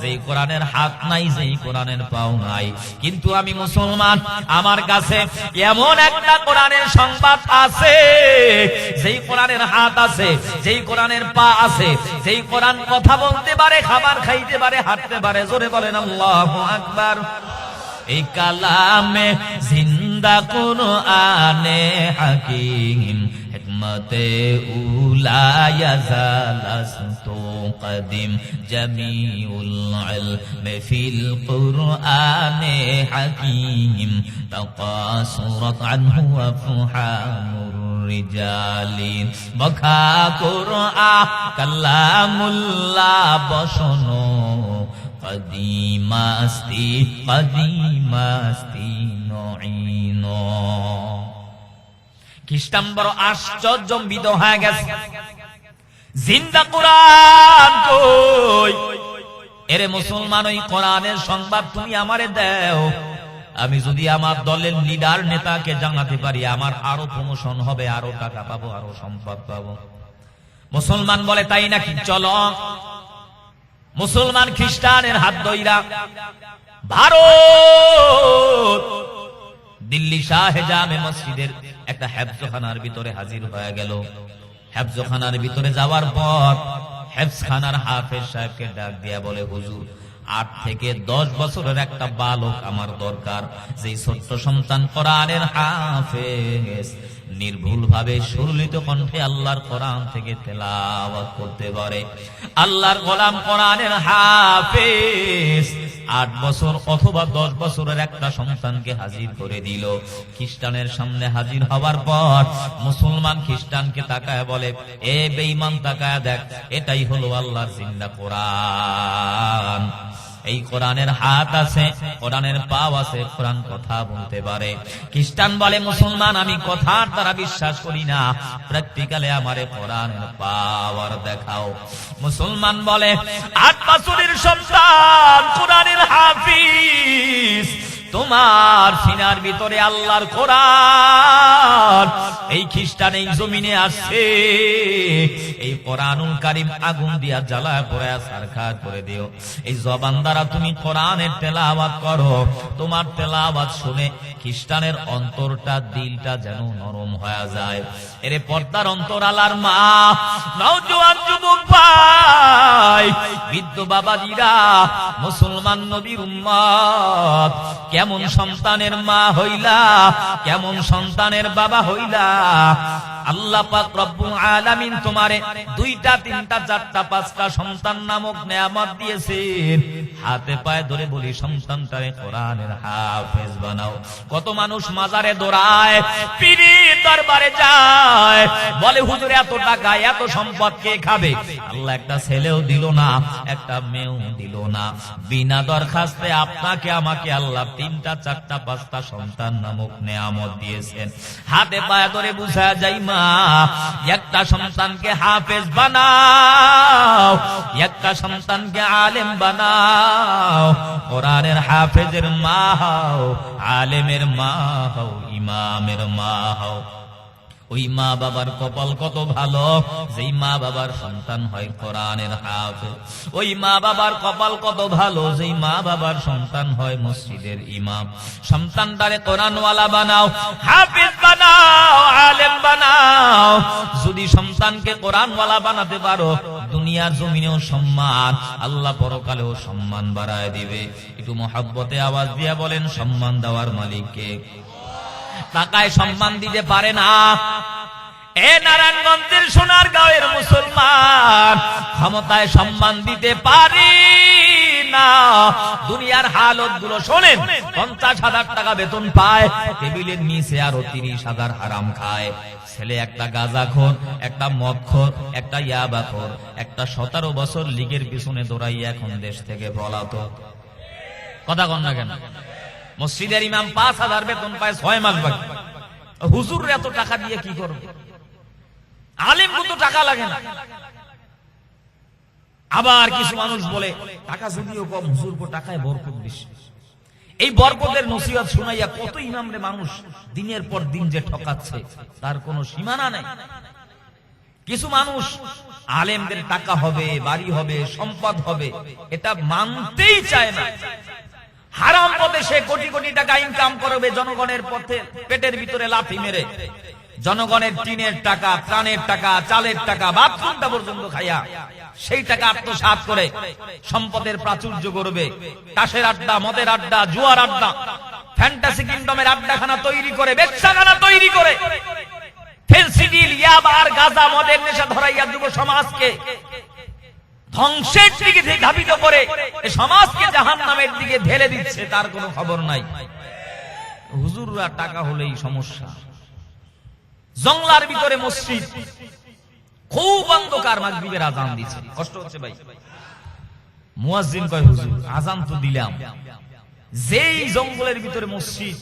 S1: যেই কোরআনের হাত নাই, যেই কোরআনের পাও নাই। কিন্তু আমি মুসলমান, আমার কাছে এমন একটা কোরআনের সংবাদ আছে, যেই কোরআনের হাত আছে, যেই কোরআনের পা আছে, যেই কোরআন কথা বলতে পারে, খাবার খাইতে পারে, হাঁটতে পারে। জোরে বলেন আল্লাহু আকবার। এই কালামে জিন্দা কুরআনে হাকিম, হিকমতে উলা ইয়াজালাস্তু কদিম, জামিউল ইলমি ফিল কুরআনে হাকিম, তাকাসুরাত আনহু আফহামুর রিজালিন। বখা কুরআন কালামুল্লাহ বসনো, কদিমাস্তি কদিমাস্তি নঈন। খ্রিস্টান বড় আশ্চর্যজম্বিত হয়ে গেছে, জিন্দা কোরআন কই? এরে মুসলমান, ওই কোরআনের সংবাদ তুমি আমারে দাও, আমি যদি আমার দলের লিডার নেতাকে জানাতে পারি, আমার আরো প্রমোশন হবে, আরো টাকা পাবো, আরো সম্পদ পাবো। মুসলমান বলে তাই নাকি? চলো। মুসলমান খ্রিস্টানের হাত ধইরা ভারত দিল্লি শাহে জামে মসজিদের একটা হেফজখানার ভিতরে হাজির হয়ে গেল। হেফজখানার ভিতরে যাওয়ার পর হেফজখানার হাফেজ সাহেবকে ডাক দিয়া বলে, হুজুর, 8 থেকে 10 বছরের একটা বালক আমার দরকার, যেই ছোট্ট সন্তান কোরআনের হাফেজ, নির্ভুল ভাবে সুরলিত কণ্ঠে আল্লাহর কোরআন থেকে তেলাওয়াত করতে পারে। আল্লাহর গোলাম কোরআনের হাফেজ 8 বছর অথবা 10 বছরের একটা সন্তানকে হাজির করে দিল। খ্রিস্টানের সামনে হাজির হওয়ার পর মুসলমান খ্রিস্টানকে তাকায় বলে, এ বেঈমান, তাকায় দেখ, এটাই হলো আল্লাহর জিন্দা কোরআন। এই কোরআনের হাত আছে, কোরআনের পাও আছে, কোরআন কথা বলতে পারে। খ্রিস্টান বলে, মুসলমান, আমি কথার দ্বারা বিশ্বাস করি না, প্র্যাকটিক্যালে আমারে কোরআনের পাওয়ার দেখাও। মুসলমান বলে, 8 বছরের সন্তান কোরআনের হাফিজ, তোমার সিনার ভিতরে আল্লাহর কোরআন, এই খ্রিস্টান এই জমিনে আসছে, এই কোরআনুল কারীম আগুন দিয়া জ্বালা করে সারখার করে দিও। এই জবান দ্বারা তুমি কোরআনের তেলাওয়াত করো, তোমার তেলাওয়াত শুনে খ্রিস্টানের অন্তরটা, দিলটা যেন নরম হয়ে যায়। এরে পর্দার অন্তরালার মা, নওজোয়ান যুবক ভাই, বৃদ্ধ বাবাজিরা, মুসলমান নবীর উম্মত, কেমন সন্তানের মা হইলা, কেমন সন্তানের বাবা হইলা। আল্লাহ পাক রব্বুল আলামিন তোমারে 2টা 3টা 4টা 5টা সন্তান নামক নেয়ামত দিয়েছেন। হাতে পায়ে ধরে বলি, সন্তানটারে কোরআনের হাফেজ বানাও। কত মানুষ মাজারে দৌড়ায়, পীরের দরবারে যায়, বলে হুজুর এত টাকা এত সম্পদ কে খাবে? আল্লাহ একটা ছেলেও দিল না, একটা মেয়েও দিল না, বিনা দরখাস্তে আপনাকে আমাকে আল্লাহ 3টা 4টা 5টা সন্তান নামক নেয়ামত দিয়েছেন। হাতে পায়ে ধরে বুঝা যায়, মা, একটা সন্তানকে হাফেজ বানাও, একটা সন্তানকে আলেম বানাও। কোরআনের হাফেজের মা হও, আলেমের মা হও, ইমামের মা হও। ওই মা বাবার কপাল কত ভালো, যেই মা বাবার সন্তান হয় কোরআনের হাফেজ। ওই মা বাবার কপাল কত ভালো, যেই মা বাবার সন্তান হয় মসজিদের ইমাম। সন্তানটারে কোরআনওয়ালা বানাও, হাফেজ বানাও, আলেম বানাও। যদি সন্তানকে কোরআনওয়ালা বানাতে পারো, দুনিয়ার জমিনেও সম্মান, আল্লাহ পরকালেও সম্মান বাড়ায় দিবে। একটু মহব্বতে আওয়াজ দিয়া বলেন, সম্মান দেওয়ার মালিক কে? টাকায় সম্মান দিতে পারে না। এ নারায়ণগঞ্জের সোনারগাঁওয়ের মুসলমান, ক্ষমতায় সম্মান দিতে পারি না, দুনিয়ার হালত গুলো শোনেন। 50,000 টাকা বেতন পায়, টেবিলের নিচে আরো 30,000 হারাম খায়। ছেলে একটা গাঁজাখোর, একটা মদখোর, একটা ইয়াবাখোর, একটা 17 বছর লীগের পিছনে দৌড়াইয়া এখন দেশ থেকে পলাতক। কথা কন না কেন? মসজিদের ইমাম 5,000 বেতন পায়, 6 মাস বাকি। হুজুর এত টাকা দিয়ে কি করবে? আলেম কত টাকা লাগে না। আবার কিছু মানুষ বলে টাকা যদিও কম, হুজুর কো টাকায় বরকত বেশি। এই বরকতের নসিহত শুনাইয়া কত ইমামরে মানুষ দিনের পর দিন যে ঠকাচ্ছে তার কোনো সীমানা নেই। কিছু মানুষ আলেমদের টাকা হবে, বাড়ি হবে, সম্পদ হবে, এটা মানতেই চায় না। হারাম পথে সে কোটি কোটি টাকা ইনকাম করবে, জনগণের পথে পেটের ভিতরে লাথি মেরে জনগণের টিনের টাকা, ত্রাণের টাকা, চালের টাকা, বাথরুমটা পর্যন্ত খাইয়া সেই টাকা আত্মসাৎ করে সম্পদের প্রাচুর্য করবে। তাসের আড্ডা, মদের আড্ডা, জুয়ার আড্ডা, ফ্যান্টাসি কিংডমের আড্ডাখানা তৈরি করে, ব্যবসাখানা তৈরি করে, ফেন্সিডিল, ইয়াবা আর গাঁজা মদের নেশা ধরাইয়া যুব সমাজকে ধ্বংসের দিকে ধাবিত করে সমাজকে জাহান্নামের দিকে ঢেলে দিচ্ছে, তার কোনো খবর নাই। হুজুররা টাকা হলেই সমস্যা। জংলার ভিতরে মসজিদ, খুব অন্ধকার, মাগরিবের আজান দিচ্ছে, কষ্ট হচ্ছে ভাই। মুয়াজ্জিন কয় হুজুর আজান তো দিলাম, যেই জঙ্গলের ভিতরে মসজিদ,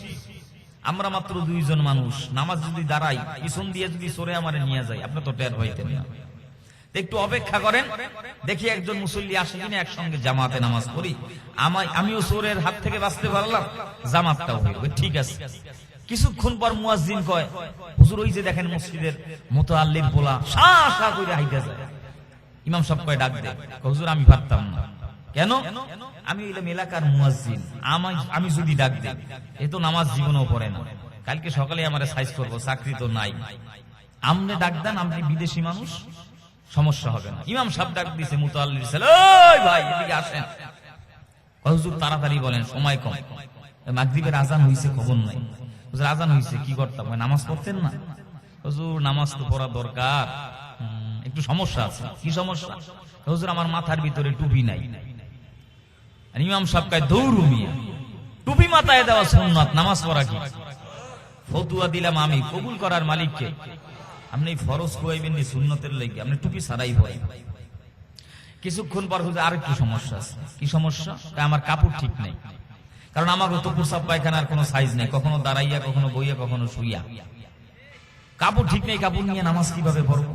S1: আমরা মাত্র 2 জন মানুষ, নামাজ যদি দাঁড়াই পিছন দিয়ে যদি সরে আমারে নিয়ে যায়, আপনি তো টের হইতেন না। একটু অপেক্ষা করেন, দেখি একজন মুসল্লি আসে কিনা, একসঙ্গে জামাতে নামাজ পড়ি, আমিও চোরের হাত থেকে বাঁচতে পারলাম, জামাতটাও হইবে, ঠিক আছে। কিছুক্ষণ পর মুয়াজ্জিন কয় হুজুর ওই যে দেখেন মসজিদের মুতাআল্লিম পোলা সা সা কইরা হাইটা যায়। ইমাম সাহেব কয় ডাক দে। হুজুর আমি পারতাম না। কেন? আমি হইলাম এলাকার মুয়াজ্জিন, আমি যদি ডাক দেই এ তো নামাজ জীবনেও পড়ে না, কালকে সকালে আমারে সাইজ করবো, চাকরি তো নাই, আমনে ডাক দেন, আপনি বিদেশি মানুষ, সমস্যা হবে না। ইমাম সাহেব ডাক দিছে মুতাআল্লিম ছেলে, ওই ভাই এদিকে আসেন। হুজুর তাড়াতাড়ি বলেন, সময় কম, মাগরিবের আজান হইছে, খবর নাই। হুজুর আজান হইছে, কি করতাম? নামাজ পড়তেন না? হুজুর নামাজ তো পড়া দরকার, একটু সমস্যা আছে। কি সমস্যা? হুজুর আমার মাথার ভিতরে টুপি নাই। ইমাম সাহেব কয় দৌড় মিয়া, টুপি মাথায় দেওয়া সুন্নাত, নামাজ পড়া কি? ফতুয়া দিলাম আমি, কবুল করার মালিককে। আপনি ফরজ কুয়াইবেন নি সুন্নতের লাগি, আপনি টুপি ছাড়াই পড়েন। কিছুক্ষণ পর হুজুর আরেকটু সমস্যা আছে। কি সমস্যা? আমার কাপড় ঠিক নাই, কারণ আমাকে তো প্রসাব পায়খানার কোনো সাইজ নেই, কখনো দাঁড়াইয়া, কখনো বইয়া, কখনো শুইয়া। কাপড় ঠিক নেই, কাপড় নিয়ে নামাজ কিভাবে পড়বো?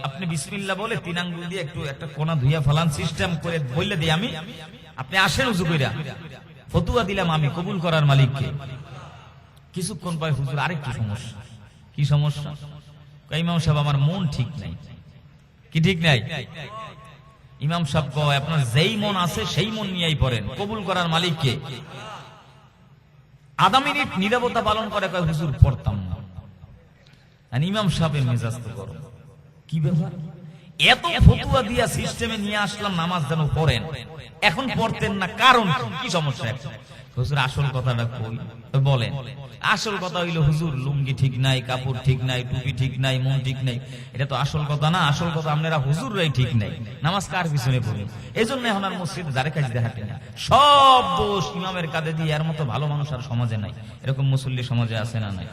S1: আপনি বিসমিল্লাহ বলে 3 আঙ্গুল দিয়ে একটু একটা কোনা ধুইয়া ফেলান, সিস্টেম করে বললে দিই আমি, আপনি আসেন উজু কইরা। ফতুয়া দিলাম আমি, কবুল করার মালিককে। কিছুক্ষণ পরে হুজুর আরেকটু সমস্যা। কি সমস্যা? ইমাম সাহেব আমার মন ঠিক নাই। কি ঠিক নাই? ইমাম সাহেব কয় আপনার যেই মন আছে সেই মন নিয়েই পড়েন, কবুল করার মালিককে। আধা মিনিট নীরবতা পালন করে, কয় হুজুর পড়তাম না। ইমাম সাহেবের মেজাজ তো গরম, কি ব্যাপার? এত ফতুয়া দিয়া সিস্টেমে নিয়ে আসলাম নামাজ যেন পড়েন, এখন পড়তেন না, কারণ কি সমস্যা? হুজুর আসল কথাটা কই, বলেন। আসল কথা হইলো হুজুর লুঙ্গি ঠিক নাই, কাপড় ঠিক নাই, টুপি ঠিক নাই, মন ঠিক নাই। এটা তো আসল কথা না। আসল কথা আপনারা হুজুররাই ঠিক নাই, নামাজ কার পিছনে পড়েন। এই জন্য এখন আর মসজিদ যারে কাছে দেখাতে না, সব দোষ ইমামের কাঁধে দিয়ে। এর মতো ভালো মানুষ আর সমাজে নাই। এরকম মুসল্লি সমাজে আছে না নাই?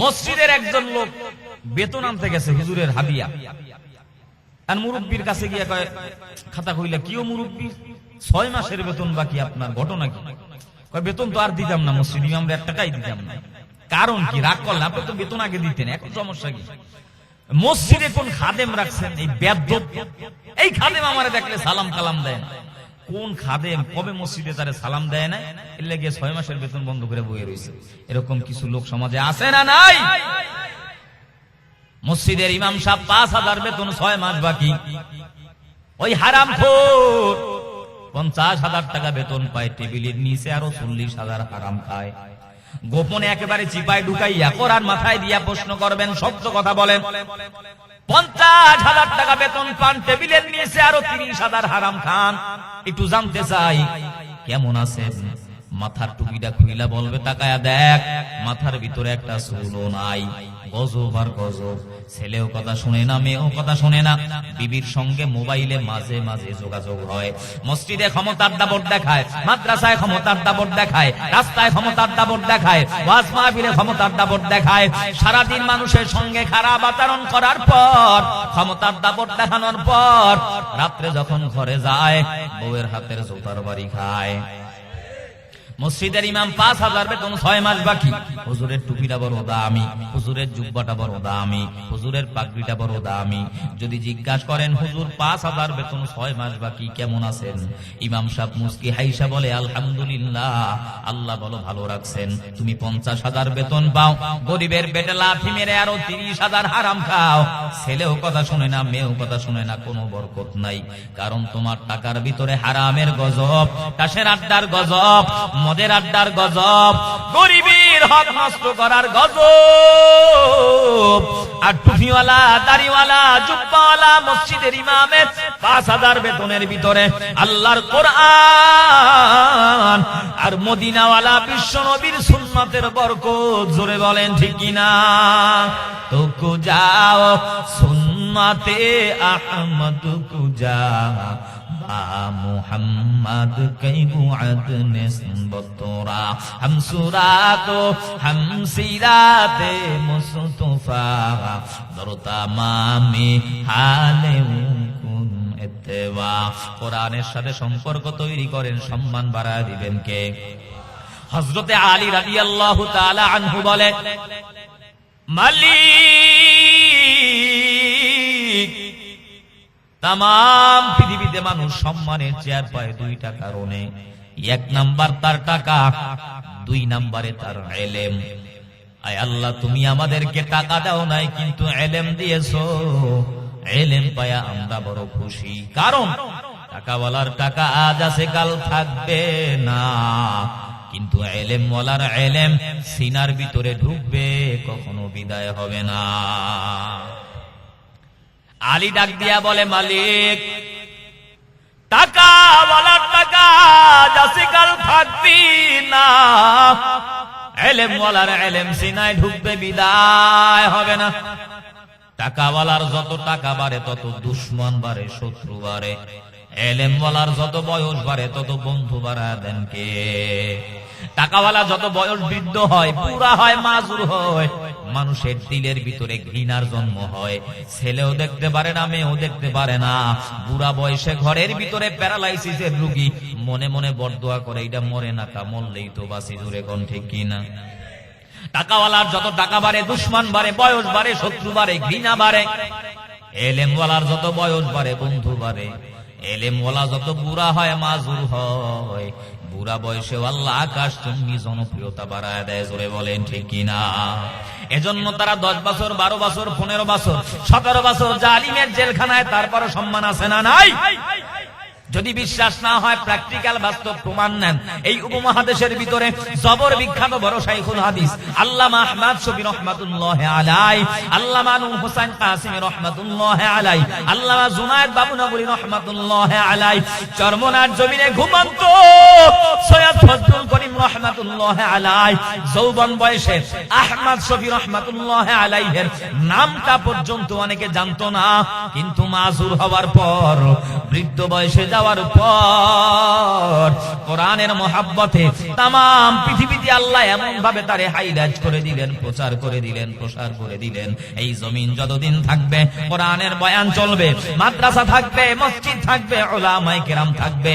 S1: মসজিদের একজন লোক বেতন আনতে গেছে হুজুরের হাদিয়া, আর মুরব্বীর কাছে গিয়ে কয়, খাতা কইলা কিও মুরব্বী, 6 মাসের বেতন বাকি আপনার, ঘটনা কি? কয় বেতন তো আর দিতাম না, মসজিদ ইমামরা 1 টাকাই দিতাম না। কারণ কি? রাগ করলেন, আপনি তো বেতন আগে দিতেন, এখন সমস্যা কি? মসজিদে কোন খাদেম রাখছেন এই বেয়াদব? এই খাদেম আমারে দেখলে সালাম কালাম দেয় না। কোন খাদেম কবে মসজিদে তারে সালাম দেয় না? এর লেগে 6 মাসের বেতন বন্ধ করে বসে রয়েছে। এরকম কিছু লোক সমাজে আছে না নাই? মসজিদের ইমাম সাহেব 5,000 বেতন, 6 মাস বাকি। ওই হারামখোর 50,000 টাকা বেতন পায়, টেবিলের নিচে আরো 40,000 হারাম খায়। গোপনে একেবারে চিপায় ঢুকাইয়া কোরআন মাথায় দিয়া প্রশ্ন করবেন, সত্য কথা বলেন। 50,000 টাকা বেতন পান, টেবিলের নিচে আরো 30,000 হারাম খান। একটু জানতে চাই কেমন আছেন? মাথার টুপিটা খুইলা বলবে, তাকায়া দেখ মাথার ভিতরে একটা চুলও নাই। গজব আর গজব। ছেলেও কথা শুনে না, মেয়েও কথা শুনে না, বিবির সঙ্গে মোবাইলে মাঝে মাঝে যোগাযোগ হয়। মসজিদে ক্ষমতার দাপট দেখায়, মাদ্রাসায় ক্ষমতার দাপট দেখায়, রাস্তায় ক্ষমতার দাপট দেখায়, ওয়াজ মাহফিলে ক্ষমতার দাপট দেখায়। সারাদিন মানুষের সঙ্গে খারাপ আচরণ করার পর, ক্ষমতার দাপট দেখানোর পর, রাত্রে যখন ঘরে যায় বউয়ের হাতের জুতার বাড়ি খায়। মসজিদের ইমাম 5,000 বেতন, 6 মাস বাকি। হুজুরের টুপিটা বড় দামি, হুজুরের জুব্বাটা বড় দামি, হুজুরের পাগড়িটা বড় দামি। যদি জিজ্ঞাসা করেন হুজুর 5,000 বেতন, 6 মাস বাকি, কেমন আছেন? ইমাম সাহেব মুস্কি হাইসা বলে আলহামদুলিল্লাহ, আল্লাহ বলো ভালো রাখছেন। তুমি 50,000 বেতন পাও, গরিবের পেটে লাথি মেরে আরো 30,000 হারাম খাও। ছেলেও কথা শুনে না, মেয়েও কথা শুনে না, কোনো বরকত নাই। কারণ তোমার টাকার ভিতরে হারামের গজব, তাসের আড্ডার গজব, মদের আড্ডার গজব, গরিবের হক নষ্ট করার গজব। আর টুপিওয়ালা, দাড়িওয়ালা, জুব্বাওয়ালা মসজিদের ইমামের 5,000 বেতনের ভিতরে আল্লাহর কোরআন আর মদিনাওয়ালা বিশ্ব নবীর সুন্নতের বরকত। জোরে বলেন ঠিক কিনা? তো কুজাও সুন্নতে আহমদ কুজা মুহাম্মদ কই বুআদ নিসবতরা হাম সুরাতো হাম সিরাতে মুস্তাফা দরতা মামি হালে কুন ইত্তেবা। কোরআনের সাথে সম্পর্ক তৈরি করেন, সম্মান বাড়ায় দিবেন কে? হযরতে আলী রাদিয়াল্লাহু তাআলা আনহু বলে, মালিক তামাম পৃথিবীতে মানুষ সম্মানের চেয়ার পায় 2টা কারণে। 1 নাম্বার তার টাকা, 2 নাম্বারে তার ইলম। আয় আল্লাহ, তুমি আমাদেরকে টাকা দাও নাই, কিন্তু ইলম দিয়েছো। ইলম পায়া আমরা বড় খুশি। কারণ টাকাওয়ালার টাকা আজ আছে, কাল থাকবে না, কিন্তু ইলমওয়ালার ইলম সিনার ভিতরে ঢুকবে, কখনো বিদায় হবে না। আলী ডাক দিয়া বলে, মালিক টাকাওয়ালার টাকা যাচ্ছে, কাল থাকবি না, ইলমওয়ালার ইলম সিনায় ঢুকবে, বিদায় হবে না। টাকাওয়ালার যত টাকা বাড়ে তত দুশমন বাড়ে, শত্রু বাড়ে। ইলমওয়ালার যত বয়স বাড়ে তত বন্ধু বাড়া দেন কে? টাকাওয়ালা যত বয়স বৃদ্ধ হয়, বুড়া হয়, মাজুর হয়, মানুষের দিলের ভিতরে ঘৃণার জন্ম হয়। ছেলেও দেখতে পারে না, মেয়েও দেখতে পারে না। বুড়া বয়সে ঘরের ভিতরে প্যারালাইসিসের রোগী মনে মনে বরদোয়া করে, এটা মরে না, তা মরলেই তো বাঁচি। জোরে কোন ঠিক কিনা? টাকাওয়ালার যত টাকা বাড়ে দুশমন বাড়ে, বয়স বাড়ে, শত্রু বাড়ে, ঘৃণা বাড়ে। ইলমওয়ালার যত বয়স বাড়ে বন্ধু বাড়ে। ইলমওয়ালা যত বুড়া হয়, মাজুর হয়, বুড়া বয়সে আল্লাহ আকাশ চুম্বি জনপ্রিয়তা বাড়ায় দেয়। জোরে বলেন ঠিক কিনা? এজন্য তারা 10 বছর, 12 বছর, 15 বছর, 17 বছর জালিমের জেলখানায়, তারপরও সম্মান আছে না নাই? যদি বিশ্বাস না হয়, প্র্যাকটিক্যাল বাস্তব প্রমাণ নেন। এই উপমহাদেশের ভিতরে জবর বিখ্যাত বড় শাইখুল হাদিস আল্লামা আহমদ শফি রহমাতুল্লাহি আলাইহি, আল্লামা নূর হোসেন কাসিমি রহমাতুল্লাহি আলাইহি, আল্লামা জুনায়েদ বাবুনগরী রহমাতুল্লাহি আলাইহি, চরমনার জমিনে ঘুমন্ত সৈয়দ ফজলুল করিম রহমাতুল্লাহি আলাইহি যৌবন বয়সে আহমদ শফি রহমাতুল্লাহি আলাইহির নামটা পর্যন্ত অনেকে জানতো না, কিন্তু মাজুর হওয়ার পর, বৃদ্ধ বয়সে যাওয়ার পর, কোরআনের মহাব্বতে তামাম পৃথিবীতে আল্লাহ এমন ভাবে তারে হাইলাইট করে দিলেন, প্রচার করে দিলেন, প্রসার করে দিলেন। এই জমিন যতদিন থাকবে কোরআনের বয়ান চলবে, মাদ্রাসা থাকবে, মসজিদ থাকবে, উলামায়ে কেরাম থাকবে।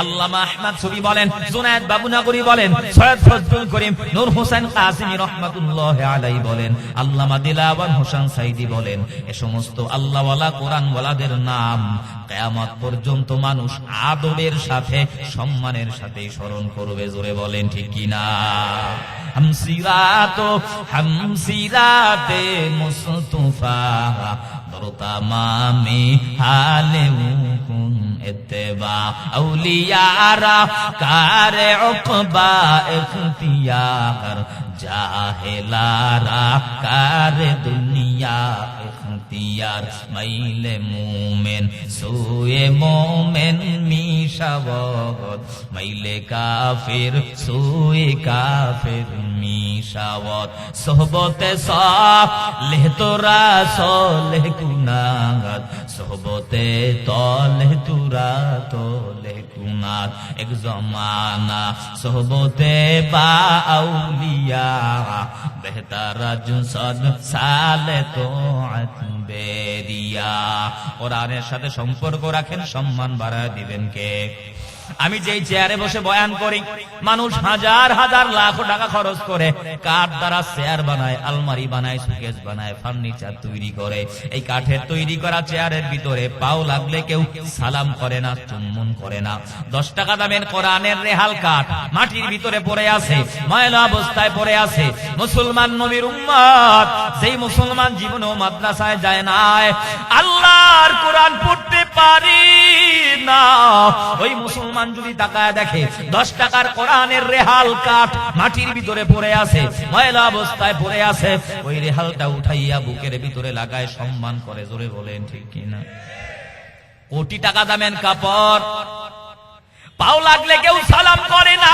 S1: আল্লামা আহমদ শফি বলেন, জুনায়েদ বাবুনগরী বলেন, সৈয়দ ফজলুল করিম, নূর হোসেন কাসিমি রহমাতুল্লাহি আলাইহি বলেন, আল্লামা দিলাওয়ার হোসেন সাইদি বলেন, এ সমস্ত আল্লাহওয়ালা কোরআনওয়ালাদের নাম কিয়ামত পর্যন্ত মানুষ আদবের সাথে, সম্মানের সাথে স্মরণ করবে। জোরে বলেন ঠিক কিনা? হামসিরাতে মুস্তাফা দরতা মামি হালে কুন ইত্তেবা। আউলিয়ারা কারে উকবা ইখতিয়ার, জাহেলারা কারে দুনিয়া ইখতিয়ার। মাইলে মুমিন সুয়ে মুমিন মিশাব মিশাওয়াত মাইলে কাফের সুয়ে কাফের মিশাওয়াত সোহবতে সালেহ তোরা সলেহ গুনাহগার সোহবতে তলেহ তোরা তলেহ গুনাহ এক জমানা সোহবতে বা আউলিয়া বেহতার জুসদ সালে তো বেরিয়া। কোরআনের সাথে সম্পর্ক রাখেন, সম্মান বাড়ায় দিবেন কে? আমি যেই চেয়ারে বসে বয়ান করি, মানুষ হাজার হাজার লাখ টাকা খরচ করে কাঠ দ্বারা চেয়ার বানায়, আলমারি বানায়, সুকেস বানায়, ফার্নিচার তৈরি করে। এই কাঠের তৈরি করা চেয়ারের ভিতরে পাও লাগলে কেউ সালাম করে না, চুম্বন করে না। 10 টাকা দামের কোরআনের রেহাল কাঠ মাটির ভিতরে পড়ে আছে, ময়লা অবস্থায় পড়ে আছে। মুসলমান নবীর উম্মত, যেই মুসলমান জীবনেও মাদ্রাসায় যায় না, আল্লাহর কোরআন পড়তে পারি না, ওই মুসলমান যদি তাকায় দেখে 10 টাকার কোরআনের রেহাল কাঠ মাটির ভিতরে পড়ে আছে, ময়লা অবস্থায় পড়ে আছে, ওই রেহালটা উঠাইয়া বুকের ভিতরে লাগায়, সম্মান করে। জোরে বলেন ঠিক কিনা? কোটি টাকা দামের কাপড়, পাও লাগলে কেউ সালাম করে না,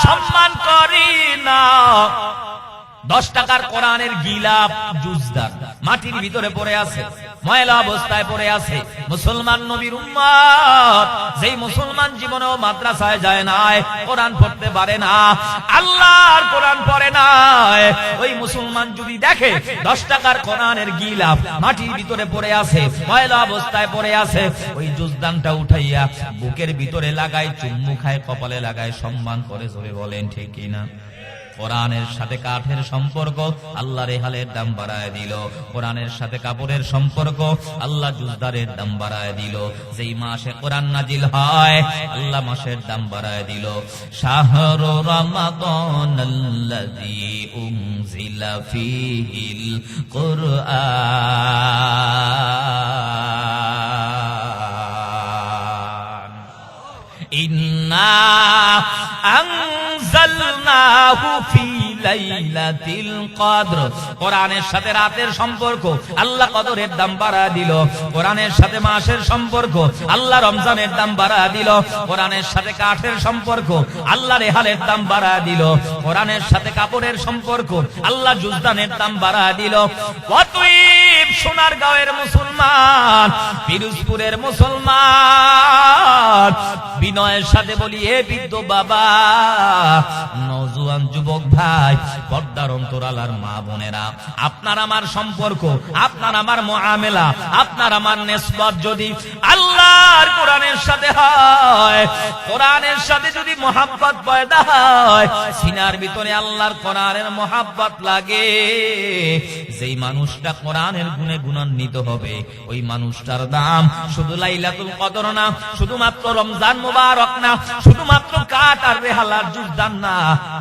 S1: সম্মান করি না। 10 টাকার কোরআনের গিলাপ জুজদার মাটির ভিতরে পড়ে আছে, ময়লা অবস্থায় পড়ে আছে। মুসলমান নবীর উম্মত, যেই মুসলমান জীবনেও মাদ্রাসায় যায় না, কোরআন পড়তে পারে না, আল্লাহর কোরআন পড়ে না, ওই মুসলমান যদি দেখে 10 টাকার কোরআনের গিলাপ মাটির ভিতরে পড়ে আছে, ময়লা অবস্থায় পড়ে আছে, ওই জুজদানটা উঠাইয়া বুকের ভিতরে লাগায়, চুম্মু খায়, কপালে লাগায়, সম্মান করে। জোরে বলেন ঠিক কিনা? কোরআনের সাথে কাঠের সম্পর্ক, আল্লাহ রেহালের দাম বাড়ায় দিল। কোরআনের সাথে কাপড়ের সম্পর্ক, আল্লাহ জুজদারের দাম বাড়ায় দিল। যেই মাসে কোরআন নাজিল হয়, আল্লাহ মাসের দাম বাড়ায় দিল। শাহরু রমাদানাল্লাযী উনজিলা ফীহিল কুরআন ইন্না আনজালনাহু ফি লাইলাতিল কদর। কোরআনের সাথে রাতের সম্পর্ক, আল্লাহ কদরের দাম বাড়ায় দিল। কোরআনের সাথে মাসের সম্পর্ক, আল্লাহ রমজানের দাম বাড়ায় দিল। কোরআনের সাথে কাঠের সম্পর্ক, আল্লাহ রেহালের দাম বাড়ায় দিল। কোরআনের সাথে কাপড়ের সম্পর্ক, আল্লাহ জুজদানের দাম বাড়ায় দিল। অতএব সোনারগাঁওয়ের মুসলমান, পিরোজপুরের মুসলমান, বিনয়ের সাথে বলি, এ বৃদ্ধ বাবা, নওজোয়ান যুবক ভাই, পর্দার অন্তরালার মা বোনেরা, আপনার আমার সম্পর্ক, আপনার আমার মুআমেলা, আপনার আমার নিসবত যদি আল্লাহর কোরআনের সাথে হয়, কোরআনের সাথে যদি মহাব্বত পয়দা হয়, সিনার ভিতরে আল্লাহর কোরআনের মহাব্বত লাগে, যেই মানুষটা কোরআনের গুণে গুণান্বিত হবে, ওই মানুষটার দাম শুধু লাইলাতুল কদর না, শুধুমাত্র রমজান মুবারক না, শুধুমাত্র কাঠ আর রেহাল আর জুজদান না,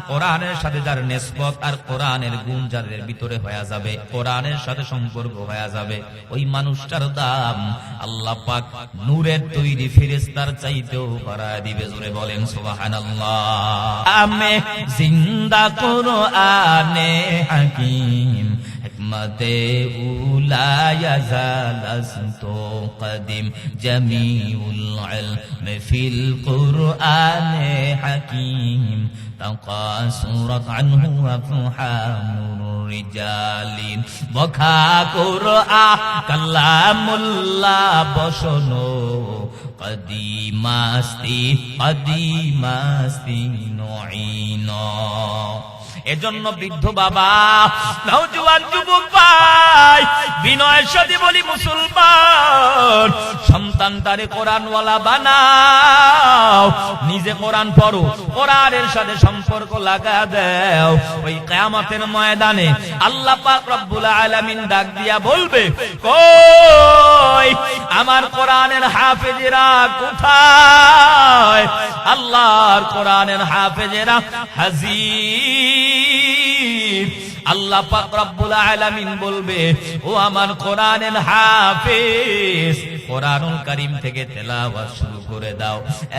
S1: কোরআনের সাথে যার নিসবত আর কোরআনের গুণ যাদের ভিতরে হয়ে যাবে, কোরআনের সাথে সম্পর্ক হয়ে যাবে, ওই মানুষটার দাম আল্লাহ পাক নূরের তৈরি ফেরেশতার চাইতেও বাড়ায় দিবে। জোরে বলেন সুবহানাল্লাহ। আমি জিন্দা কোরআনে হাকিম, হিকমতে উলা ইয়াজালাস্তু কদিম, জামিউল ইলম ফিল কুরআনে হাকিম, তাকাসুরাত আনহু আফহামুর রিজালিন, বখা কুরআন কালামুল্লাহ বসনো, কদিমাস্তি কদিমাস্তি নঈন। এজন্য বৃদ্ধ বাবা, নওজোয়ান যুবক ভাই, বিনয়ের সাথে বলি, মুসলমান সন্তান তারে কোরআনওয়ালা বানাও, নিজে কোরআন পড়ো, কোরআনের সাথে সম্পর্ক লাগা দাও। ওই কিয়ামতের ময়দানে আল্লাহ পাক রব্বুল আলামিন ডাক দিয়া বলবে, কই আমার কোরআনের হাফেজেরা কোথায়? আল্লাহর কোরআনের হাফেজেরা হাজির। আল্লাহ পাক রব্বুল আলামিন বলবে, ও আমার কোরআনের হাফেজ, কোরআনুল কারীম থেকে তেলাওয়াত শুরু করে দাও।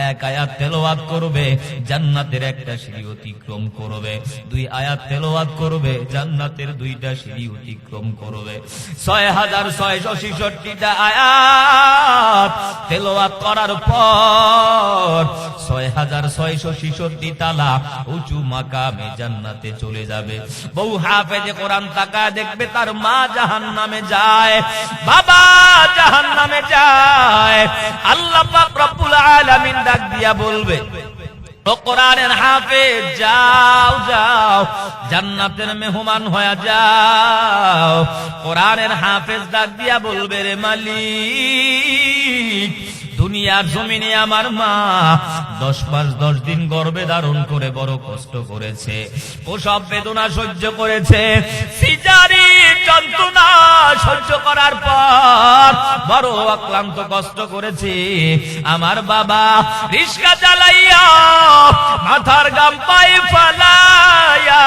S1: এক আয়াত তেলাওয়াত করবে, জান্নাতের একটা সিঁড়ি অতিক্রম করবে। 2 আয়াত তেলাওয়াত করবে, জান্নাতের 2টা সিঁড়ি অতিক্রম করবে। 6666টা আয়াত তেলাওয়াত করার পর 6666 তালা উঁচু মাকামে জান্নাতে চলে যাবে। বউ হাফেজে কোরআন তাকায় দেখবে তার মা জাহান্নামে যায়, বাবা জাহান্নামে যায়। আল্লাহ পাক রব্বুল আলামিন ডাক দিয়া বলবে, ও কোরআনের হাফেজ যাও যাও, জান্নাতের মেহমান হয়ে যাও। কোরআনের হাফেজ ডাক দিয়া বলবে, রে মালিক, দুনিয়ার জমিনে আমার মা 10 মাস 10 দিন গর্ভে ধারণ করে বড় কষ্ট করেছে, প্রসব বেদনা সহ্য করেছে, সিজারির যন্ত্রণা সহ্য করার পর বড় অক্লান্ত কষ্ট করেছে। আমার বাবা রিস্কা চালাইয়া মাথার গাম পায়ে ফালাইয়া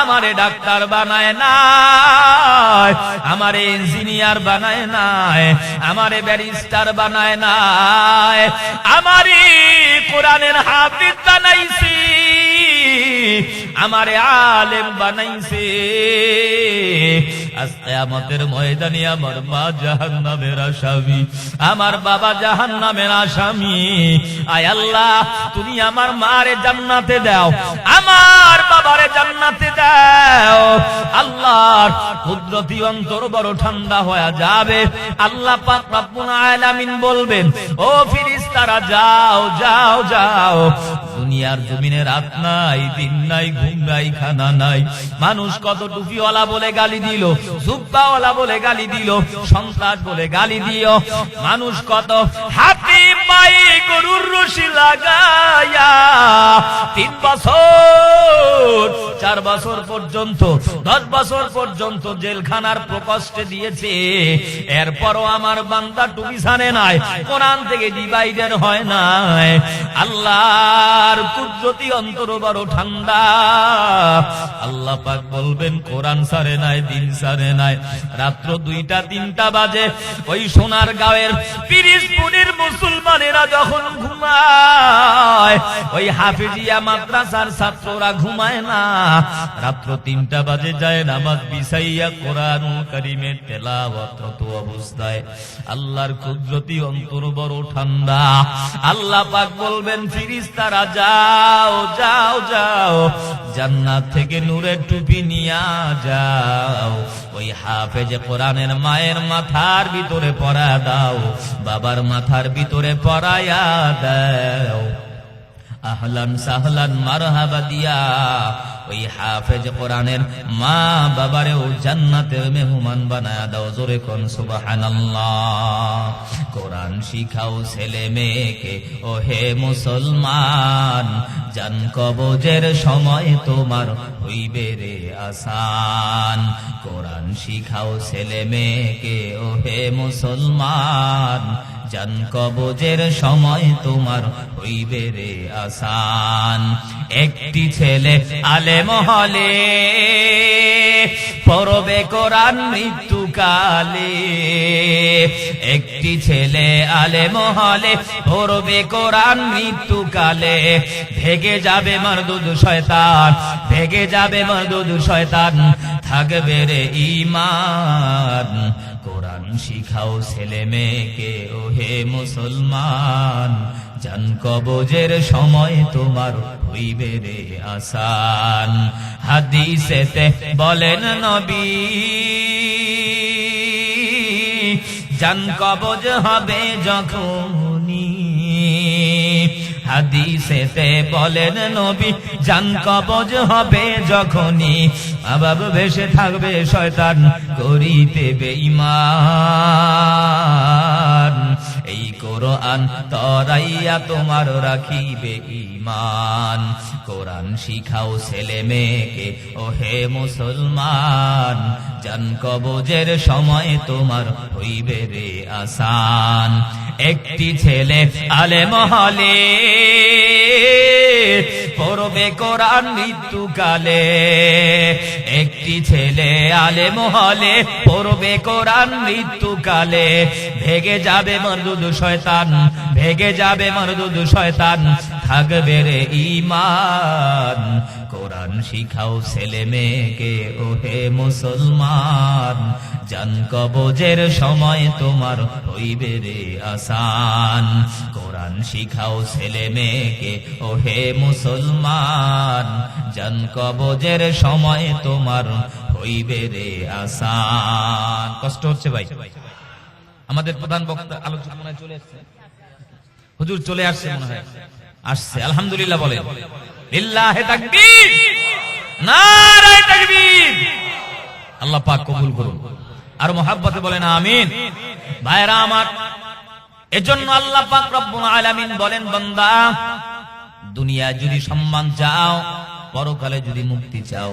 S1: আমারে ডাক্তার বানায় নাই, আমারে ইঞ্জিনিয়ার বানায় নাই, আমারে ব্যারিস্টার বানায় নাই, আমারে কোরআনের হাফিজ বানাইছে, আমারে আলেম বানাইছে। আজ কিয়ামতের ময়দানে আমার মা জাহান্নামের আসামি, আমার বাবা জাহান্নামের আসামি। আয় আল্লাহ, তুমি আমার মারে জান্নাতে দাও, আমার বাবারে জান্নাতে দাও। আল্লাহর কুদরতি অন্তর বড় ঠান্ডা হয়ে যাবে। আল্লাহ পাক রব্বুল আলামিন বলবেন, ও ফেরেশতারা যাও যাও যাও, দুনিয়ার জমিনে রাত নাই, দিন নাই, ঘুম নাই, খানা নাই। মানুষ কত টুপিওয়ালা বলে গালি দিল, জুব্বাওয়ালা বলে গালি দিল, সন্ত্রাস বলে গালি দিও। মানুষ কত হাতে পায়ে গরুর রশি লাগায়া 3 বছর 4 বছর পর্যন্ত 10 বছর পর্যন্ত জেলখানার প্রকোষ্ঠে দিয়েছে। এরপরও আমার বান্দা টুপি ছাড়ে নাই, কোরআন থেকে ডিভাইডার হয় নাই। আল্লাহর কুদরতি অন্তর বড় ঠান্ডা। আল্লাহ পাক বলবেন, কোরআন ছাড়ে নাই, দিন ছাড়ে নাই। রাত্র 2টা 3টা বাজে ওই সোনার গাঁয়ের পিরিজপুরের মুসলমানেরা যখন ঘুমায়, ওই হাফিজিয়া মাদ্রাসার ছাত্ররা ঘুমায় না। রাত্র 3টা বাজে যায় নামাজ বিছাইয়া কোরআনুল কারীমের তেলাওয়াত অবস্থায়। আল্লাহর কুদরতি অন্তর বড় ঠান্ডা। আল্লাহ পাক বলবেন, ফেরেশতারা যাও যাও যাও, জান্নাত থেকে নূরের টুপি নিয়া যাও, ওই হাফেজে কোরআনের মায়ের মাথার ভিতরে পরা দাও, বাবার মাথার ভিতরে পরায়া দাও। আহলান সাহলান মারহাবা দিয়া ওই হাফেজ কোরআনের মা বাবারেও জান্নাতের মেহমান বানায়া দাও। জোরে কোন সুবহানাল্লাহ। কোরআন শিখাও ছেলে মেয়েকে, ও হে মুসলমান, জান কবজের সময় তোমার হইবে রে আসান। কোরআন শিখাও ছেলে মেয়েকে, ও হে মুসলমান, জান কবজের সময় তোমার হইবে রে আসান। একটি ছেলে আলেম হলে পড়বে কোরআন মৃত্যুকালে, একটি ছেলে আলেম হলে পড়বে কোরআন মৃত্যুকালে। ভেগে যাবে মরদুদ শয়তান, ভেগে যাবে মরদুদ শয়তান, থাকবে রে ঈমান। কোরআন শিখাও ছেলে মেয়েকে, ও হে মুসলমান, জান কবজের সময় তোমার হইবে রে আসান। হাদিসেতে বলেন নবী, জান কবজ হবে যখনই, হাদিসেতে বলেন নবী, জান কবজ হবে যখনই, মা বাবা ভেসে থাকবে শয়তান করিতে বেঈমান। এই কোরআন তরাইয়া তোমার রাখিবে ঈমান। কোরআন শিখাও ছেলে মেয়েকে, ও হে মুসলমান, জান কবজের সময় তোমার হইবে রে আসান। একটি ছেলে আলেম হলে পড়বে কোরআন মৃত্যুকালে, একটি ছেলে আলেম হলে পড়বে কোরআন মৃত্যুকালে। ভেগে যাবে মরদুদ শয়তান, ভেগে যাবে মরদুদ শয়তান, থাকবে রে ঈমান। কোরআন শিখাও ছেলে মেয়েকে ওহে মুসলমান, জান কবজের সময় তোমার হইবে রে আসান। কোরআন শিখাও ছেলে মেয়েকে ওহে মুসলমান, জান কবজের সময় তোমার হইবে রে আসান। কষ্ট হচ্ছে ভাই? আমাদের প্রধান বক্তা আলোচক মনে হয় চলে আসছে, হুজুর চলে আসছে মনে হয়, আসছে। আলহামদুলিল্লাহ বলেন, লিল্লাহি তাকবীর, নারায়ে তাকবীর। আল্লাহ পাক কবুল করুন, আর মহাব্বতে বলেন আমিন। ভাইরা আমার, এজন্য আল্লাহ পাক রব্বুল আলামিন বলেন, বান্দা দুনিয়ায় যদি সম্মান চাও, পরকালে যদি মুক্তি চাও,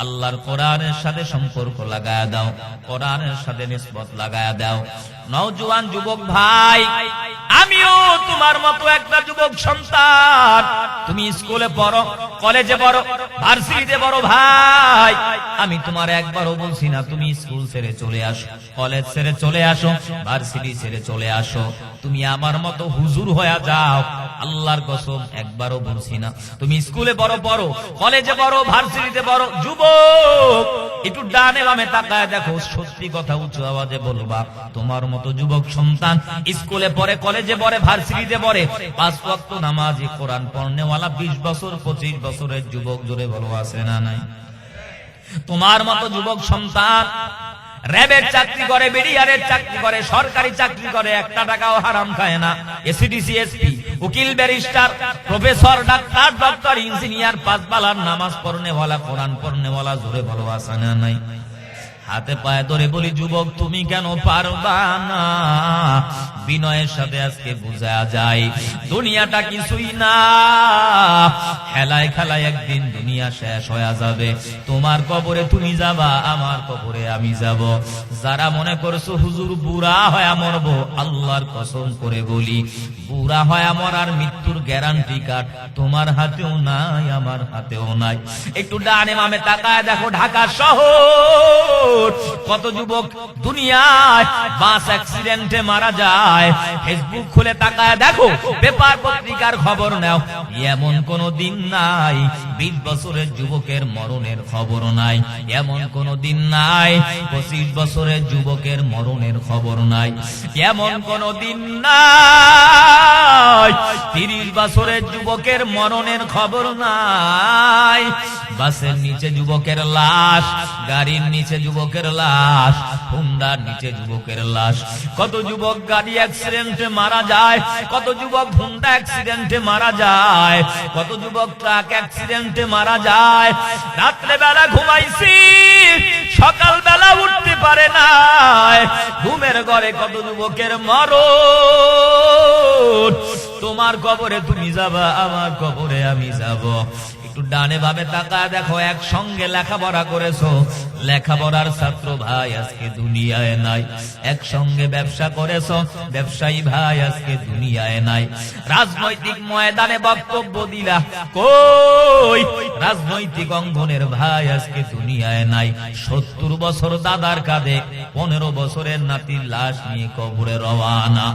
S1: আল্লাহর কোরআনের সাথে সম্পর্ক লাগায়া দাও, কোরআনের সাথে নিসবত লাগায়া দাও। নওজোয়ান যুবক ভাই, আমিও তোমার মতো একটা যুবক সন্তান। তুমি স্কুলে পড়ো, কলেজে পড়ো, ভার্সিটিতে পড়ো ভাই, আমি তোমার একবারও বলছি না তুমি স্কুল ছেড়ে চলে আসো, কলেজ ছেড়ে চলে আসো, ভার্সিটি ছেড়ে চলে আসো, তুমি আমার মতো হুজুর হয়ে যাও। আল্লাহর কসম একবারও বলছি না। তুমি স্কুলে পড়ো, কলেজে পড়ো, ভার্সিটিতে পড়ো, যুবক একটু ডানে বামে তাকায় দেখো, সত্যি কথা উঁচু আওয়াজে বলবা। তোমার মতো যুবক সন্তান স্কুলে পড়ে, কলেজে পড়ে, ভার্সিটিতে পড়ে, 5 ওয়াক্ত নামাজি, কোরআন পড়নেওয়ালা 20 বছর 25 বছরের যুবক, জোরে বলো আছে না নাই? তোমার মতো যুবক সন্তান র্যাবের চাকরি করে, বিডিআরের চাকরি করে, সরকারি চাকরি করে, একটা টাকাও হারাম খায় না। এসিডিসি, এসপি, উকিল, barrister, professor, doctor, doctor, engineer, 5 বেলার নামাজ পড়নেওয়ালা, কোরআন পড়নেওয়ালা, জোরে বলো আছে না নাই? হাতে পায়ে ধরে বলি, যুবক তুমি কেন পারবা না? বিনয়ের সাথে আজকে বোঝা যায় দুনিয়াটা কিছুই না, খেলায় খেলায় একদিন দুনিয়া শেষ হয়ে যাবে। তোমার কবরে তুমি যাবা, আমার কবরে আমি যাব। যারা মনে করছো হুজুর বুড়া হয়ে মরবো, আল্লাহর কসম করে বলি, বুড়া হয়ে মরার মৃত্যুর গ্যারান্টি কার্ড তোমার হাতেও নাই, আমার হাতেও নাই। একটু ডানে বামে তাকায় দেখো, ঢাকা শহর কত যুবক দুনিয়ায় বাস অ্যাক্সিডেন্টে মারা যায়। ফেসবুক খুলে তাকায় দেখো, পেপার পত্রিকার খবর নাও, এমন কোন দিন নাই 20 বছরের যুবকের মরণের খবর নাই, এমন কোন দিন নাই 25 বছরের যুবকের মরণের খবর নাই, এমন কোন দিন নাই 30 বছরের যুবকের মরণের খবর নাই। বাসের নিচে যুবকের লাশ, গাড়ির নিচে যুবকের লাশ, হুন্ডার নিচে যুবকের লাশ। কত যুবক গাড়ি অ্যাক্সিডেন্টে মারা যায়, কত যুবক হুন্ডা অ্যাক্সিডেন্টে মারা যায়, কত যুবক ট্রাক অ্যাক্সিডেন্টে মারা যায়। রাত্রে বেলা ঘুমাইছি, সকাল বেলা উঠতে পারে না, ঘুমের ঘরে কত যুবকের মরণ। তোমার কবরে তুমি যাবা, আমার কবরে আমি যাব। একটু ডানে ভাবে তাকায় দেখো, একসঙ্গে লেখাপড়া করেছো, লেখাপড়ার ছাত্র ভাই আজকে দুনিয়ায় নাই। একসঙ্গে ব্যবসা করেছো, ব্যবসায়ী ভাই আজকে দুনিয়ায় নাই। রাজনৈতিক ময়দানে বক্তব্য দিলা, কই রাজনৈতিক অঙ্গনের ভাই আজকে দুনিয়ায় নাই। 70 বছর দাদার কাঁধে, 15 বছরের নাতির লাশ নিয়ে কবরে রওয়ানা।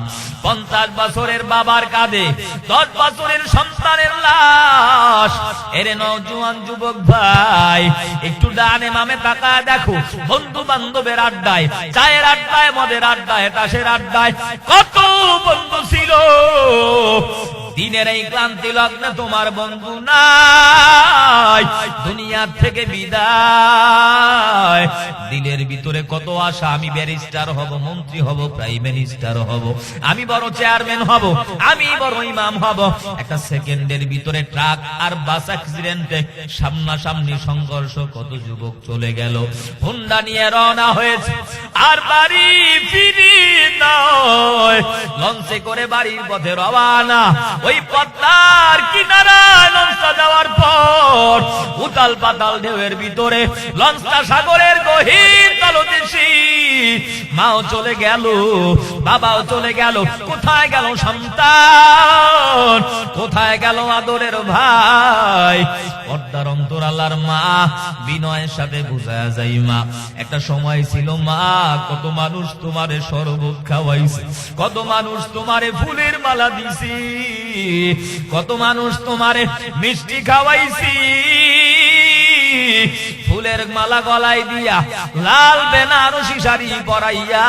S1: 50 বছরের বাবার কাঁধে 10 বছরের সন্তানের লাশ। এরে নওজোয়ান যুবক ভাই, একটু ডানে বামে তাকায় দেখো, বন্ধু বান্ধবের আড্ডায়, চায়ের আড্ডায়, মদের আড্ডায়, তাসের আড্ডায় কত বন্ধু ছিল। দিনের এই ক্লান্তি লগ্নে তোমার বন্ধু নাই, দুনিয়া থেকে বিদায়। দিলের ভিতরে কত আশা, আমি ব্যারিস্টার হব, মন্ত্রী হব, প্রাইম মিনিস্টার হব, আমি বড় চেয়ারম্যান হব, আমি বড় ইমাম হব। একটা সেকেন্ডের ভিতরে ট্রাক আর বাস অ্যাক্সিডেন্টে সামনাসামনি সংঘর্ষ, কত যুবক চলে গেল। হুন্ডা নিয়ে রওনা হয়েছে, আর বাড়ি ফিরি নয়, লঞ্চে করে বাড়ির পথে রওনা। ওই পদ্মার কিনারায় লঞ্চটা যাওয়ার পর উতাল পাতাল ঢেউয়ের ভিতরে লঞ্চটা সাগরের গহীন তলদেশে। মাও চলে গেল, বাবাও চলে গেল, কোথায় গেল সন্তান, কোথায় কোথায় গেল আদরের ভাই? পর্দার অন্তরালার মা বিনয়ের সাথে বুঝা যায় মা একটা সময় ছিল মা কত মানুষ তোমারে শরবত খাওয়াইছে, কত মানুষ তোমারে ফুলের মালা দিছি, কত মানুষ তোমারে মিষ্টি খাওয়াইছি, ফুলের মালা গলায় দিয়া লাল বেনারসি শাড়ি পরাইয়া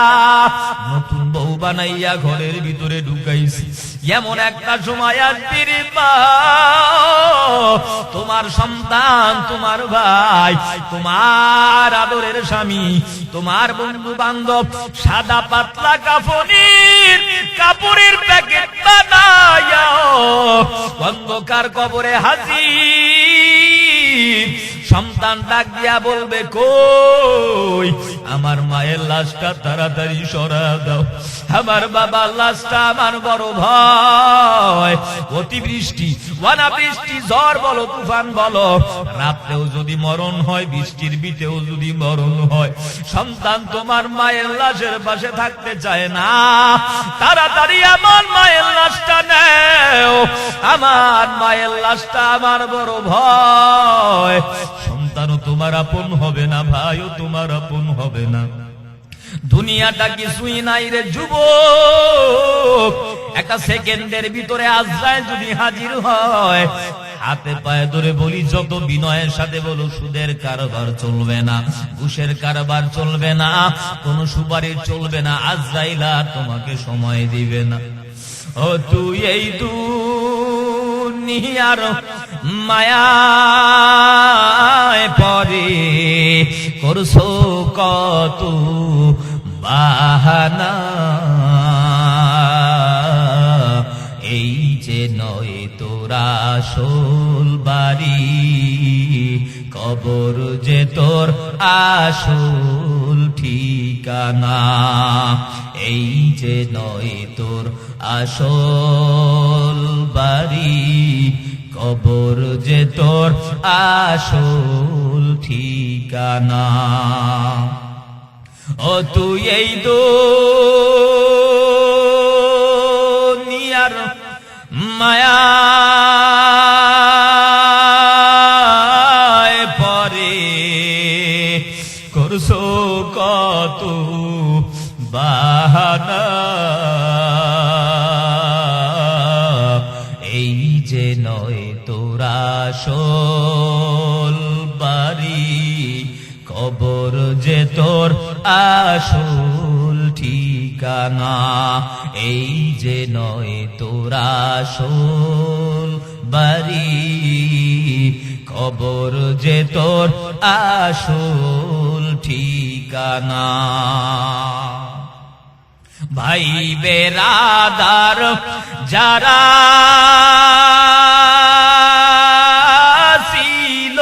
S1: নতুন বউ বানাইয়া ঘরের ভিতরে ঢুকাইছি। এমন একটা সময় আসবে রে মা, তোমার সন্তান, তোমার ভাই, তোমার আদরের স্বামী, তোমার বন্ধু বান্ধব সাদা পাতলা কাপড়ের প্যাকেট বানাইয়া অন্ধকার কবরে হাজির। সন্তান ডাক দিয়া বলবে, কই আমার মায়ের লাশটা তাড়াতাড়ি সরা দাও, আমার বাবার লাশটা আমার বড় ভয়। অতিবৃষ্টি, অনাবৃষ্টি, ঝড় বলো, তুফান বলো, রাত্রেও যদি মরণ হয়, বৃষ্টির বিতেও যদি মরণ হয়, সন্তান তোমার মায়ের লাশের পাশে থাকতে চায় না। তাড়াতাড়ি আমার মায়ের লাশটা নেও, আমার মায়ের লাশটা আমার বড় ভয়। সন্তানও তোমার আপন হবে না, ভাইও তোমার আপন হবে না। দুনিয়াটা কিছুই নাই রে যুবক, একটা সেকেন্ডের ভিতরে আজরাইল যদি হাজির হয়, হাতে পায়ে ধরে বলি, যত বিনয়ের সাথে বলো, সুদের কারবার চলবে না, ঘুষের কারবার চলবে না, কোন সুপারি চলবে না, আজরাইল আর তোমাকে সময় দিবে না। ও তুই এই দুনিয়ার মায়ায় পরে করছো কত বাহানা, এই যে নয় তোরা আসল বাড়ি, কবর যে তোর আসল ঠিকানা, এই যে নয় তোর আসল বাড়ি, কবর যে তোর আসল ঠিকানা। ও তুই এই দুনিয়ার মায়ায় পরে করছো কত বাহানা, এই যে নয় তোরা আসল বাড়ি, কবর যে তোর আসল ঠিকানা, এই যে নয় তোরা আসল বাড়ি, কবর যে তোর আসল ঠিকানা। ভাই বেরাদার যারা ছিল,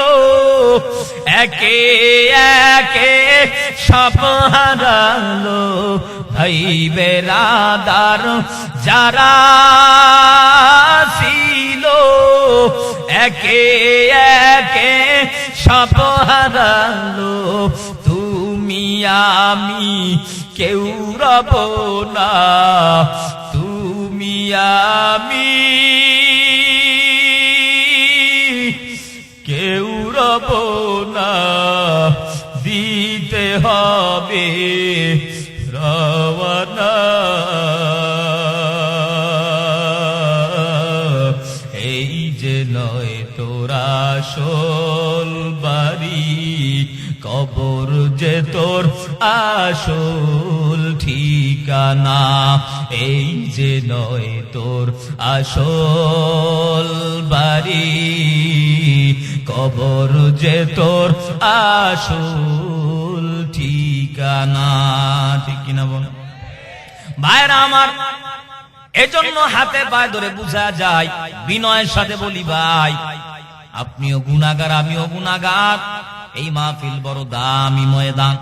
S1: একে একে সব হারালো। ভাই বেরাদার যারা ছিল, একে একে সব হারালো। তুমি আমি কেউ রব না, তুমি আমি কেউ রব না, দিতে হবে রওনা। এই যে নয় তোরা আসল বাড়ি, কবর যে তোর আসল ঠিকানা, এই যে নয় তোর আসল বাড়ি, কবর যে তোর আসল ঠিকানা। ঠিক কিনা বল ভাইরা আমার? এজন্য হাতে পায়ে ধরে বোঝা যায়, বিনয়ের সাথে বলি, ভাই আপনিও গুনাহগার, আমিও গুনাহগার, এই মাহফিল বড় দামি ময়দান।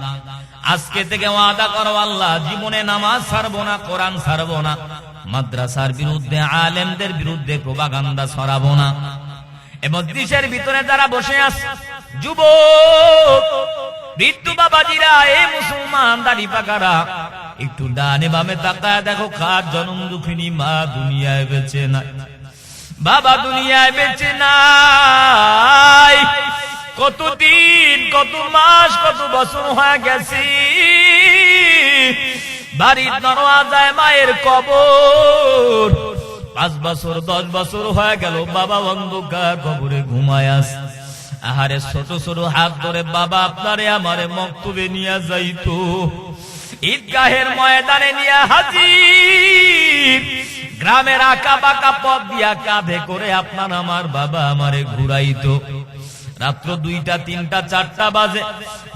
S1: আজকে থেকে ওয়াদা করো, আল্লাহ জীবনে নামাজ ছাড়বো না, কোরআন ছাড়বো না, মাদ্রাসার বিরুদ্ধে, আলেমদের বিরুদ্ধে প্রোপাগান্ডা ছড়াবো না। এবং দেশের ভিতরে যারা বসে আছে, যুবক বৃদ্ধ বাবাজিরা, এই মুসলমান দাড়ি পাকারা, একটু ডানে বামে তাকায় দেখো, কার জনম দুঃখিনী মা দুনিয়ায় বেঁচে নাই।
S2: বাবা দুনিয়ায় বেঁচে নাই, কতদিন, কত মাস, কত বছর হয়ে গেছে। বাড়ির দরওয়াজায় মায়ের কবর, 5 বছর 10 বছর হয়ে গেল বাবা অন্ধকার কবরে ঘুমায় আছে। আহারে ছোট ছোট হাত ধরে বাবা আপনারে আমারে মক্তবে নিয়ে যাইতো, ঈদগাহের ময়দানে নিয়ে হাজির, গ্রামের আঁকা বাঁকা পথ দিয়া কাঁধে করে আপনার আমার বাবা আমারে ঘুরাইতো। রাত্র 2টা 3টা 4টা বাজে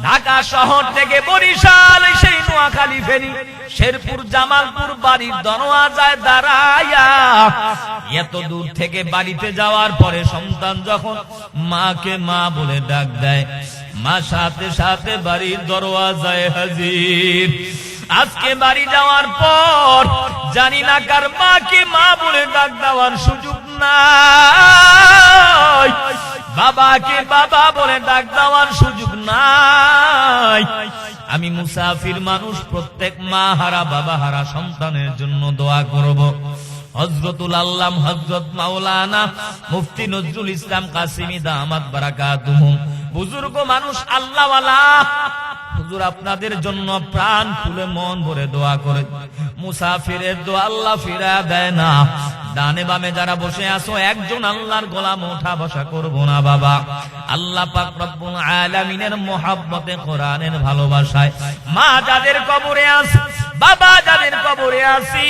S2: ঢাকা শহর থেকে বরিশাল সেই নোয়াখালী ফেরি শেরপুর জামালপুর বাড়ির দরওয়াজায় দাঁড়ায়া, এত দূর থেকে বাড়িতে যাওয়ার পরে সন্তান যখন মাকে মা বলে ডাক দেয়, মা সাথে সাথে বাড়ির দরওয়াজায় হাজির। আজকে বাড়ি যাওয়ার পর জানি না কার মাকে মা বলে ডাক দেওয়ার সুযোগ নাই, বাবাকে বাবা বলে ডাক দেওয়ার সুযোগ নাই। আমি মুসাফির মানুষ, প্রত্যেক মা হারা বাবা হারা সন্তানের জন্য দোয়া করব। হযরতুল আল্লাম হযরত মাওলানা মুফতি নজরুল ইসলাম কাসিমি দামাত বারাকাতুহুম, বুজুর্গ মানুষ, আল্লাহওয়ালা হুজুর আপনাদের জন্য প্রাণ খুলে মন ভরে দোয়া করে। মুসাফিরের দোয়া আল্লাহ ফিরা দেয় না। ডানে বামে যারা বসে আছো, একজন আল্লাহর গোলাম ওঠা বসা করবো না বাবা। আল্লাহ পাক রব্বুল আলামিনের মহব্বতে, কোরআনের ভালোবাসায় মা যাদের কবরে আছে, বাবা যাদের কবরে আছি,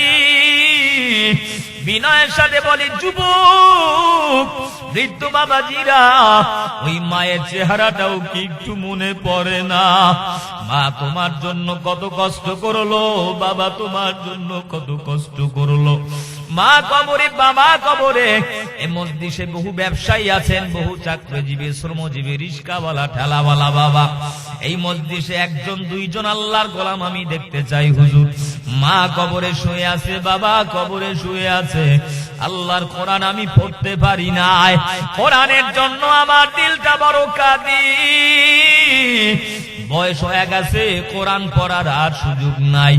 S2: বিনয়ের সাথে বলি যুবক বৃদ্ধ বাবাজিরা, ওই মায়ের চেহারাটাও কি একটু মনে পড়ে না? মা তোমার জন্য কত কষ্ট করলো, বাবা তোমার জন্য কত কষ্ট করলো। মা কবরে, বাবা কবরে। এই মজলিসে বহু ব্যবসায়ী আছেন, বহু চাকরিজীবী, শ্রমজীবী, রিস্কাওয়ালা, ঠেলাওয়ালা বাবা। এই মজলিসে 1 2 জন আল্লাহর গোলাম আমি দেখতে চাই হুজুর। মা কবরে শুয়ে আছে, বাবা কবরে শুয়ে আছে। আল্লাহর কোরআন আমি পড়তে পারি নাই, কোরআনের জন্য আমার দিলটা বড় কাঁদি। বয়স হয়ে গেছে, কোরআন পড়ার আর সুযোগ নাই।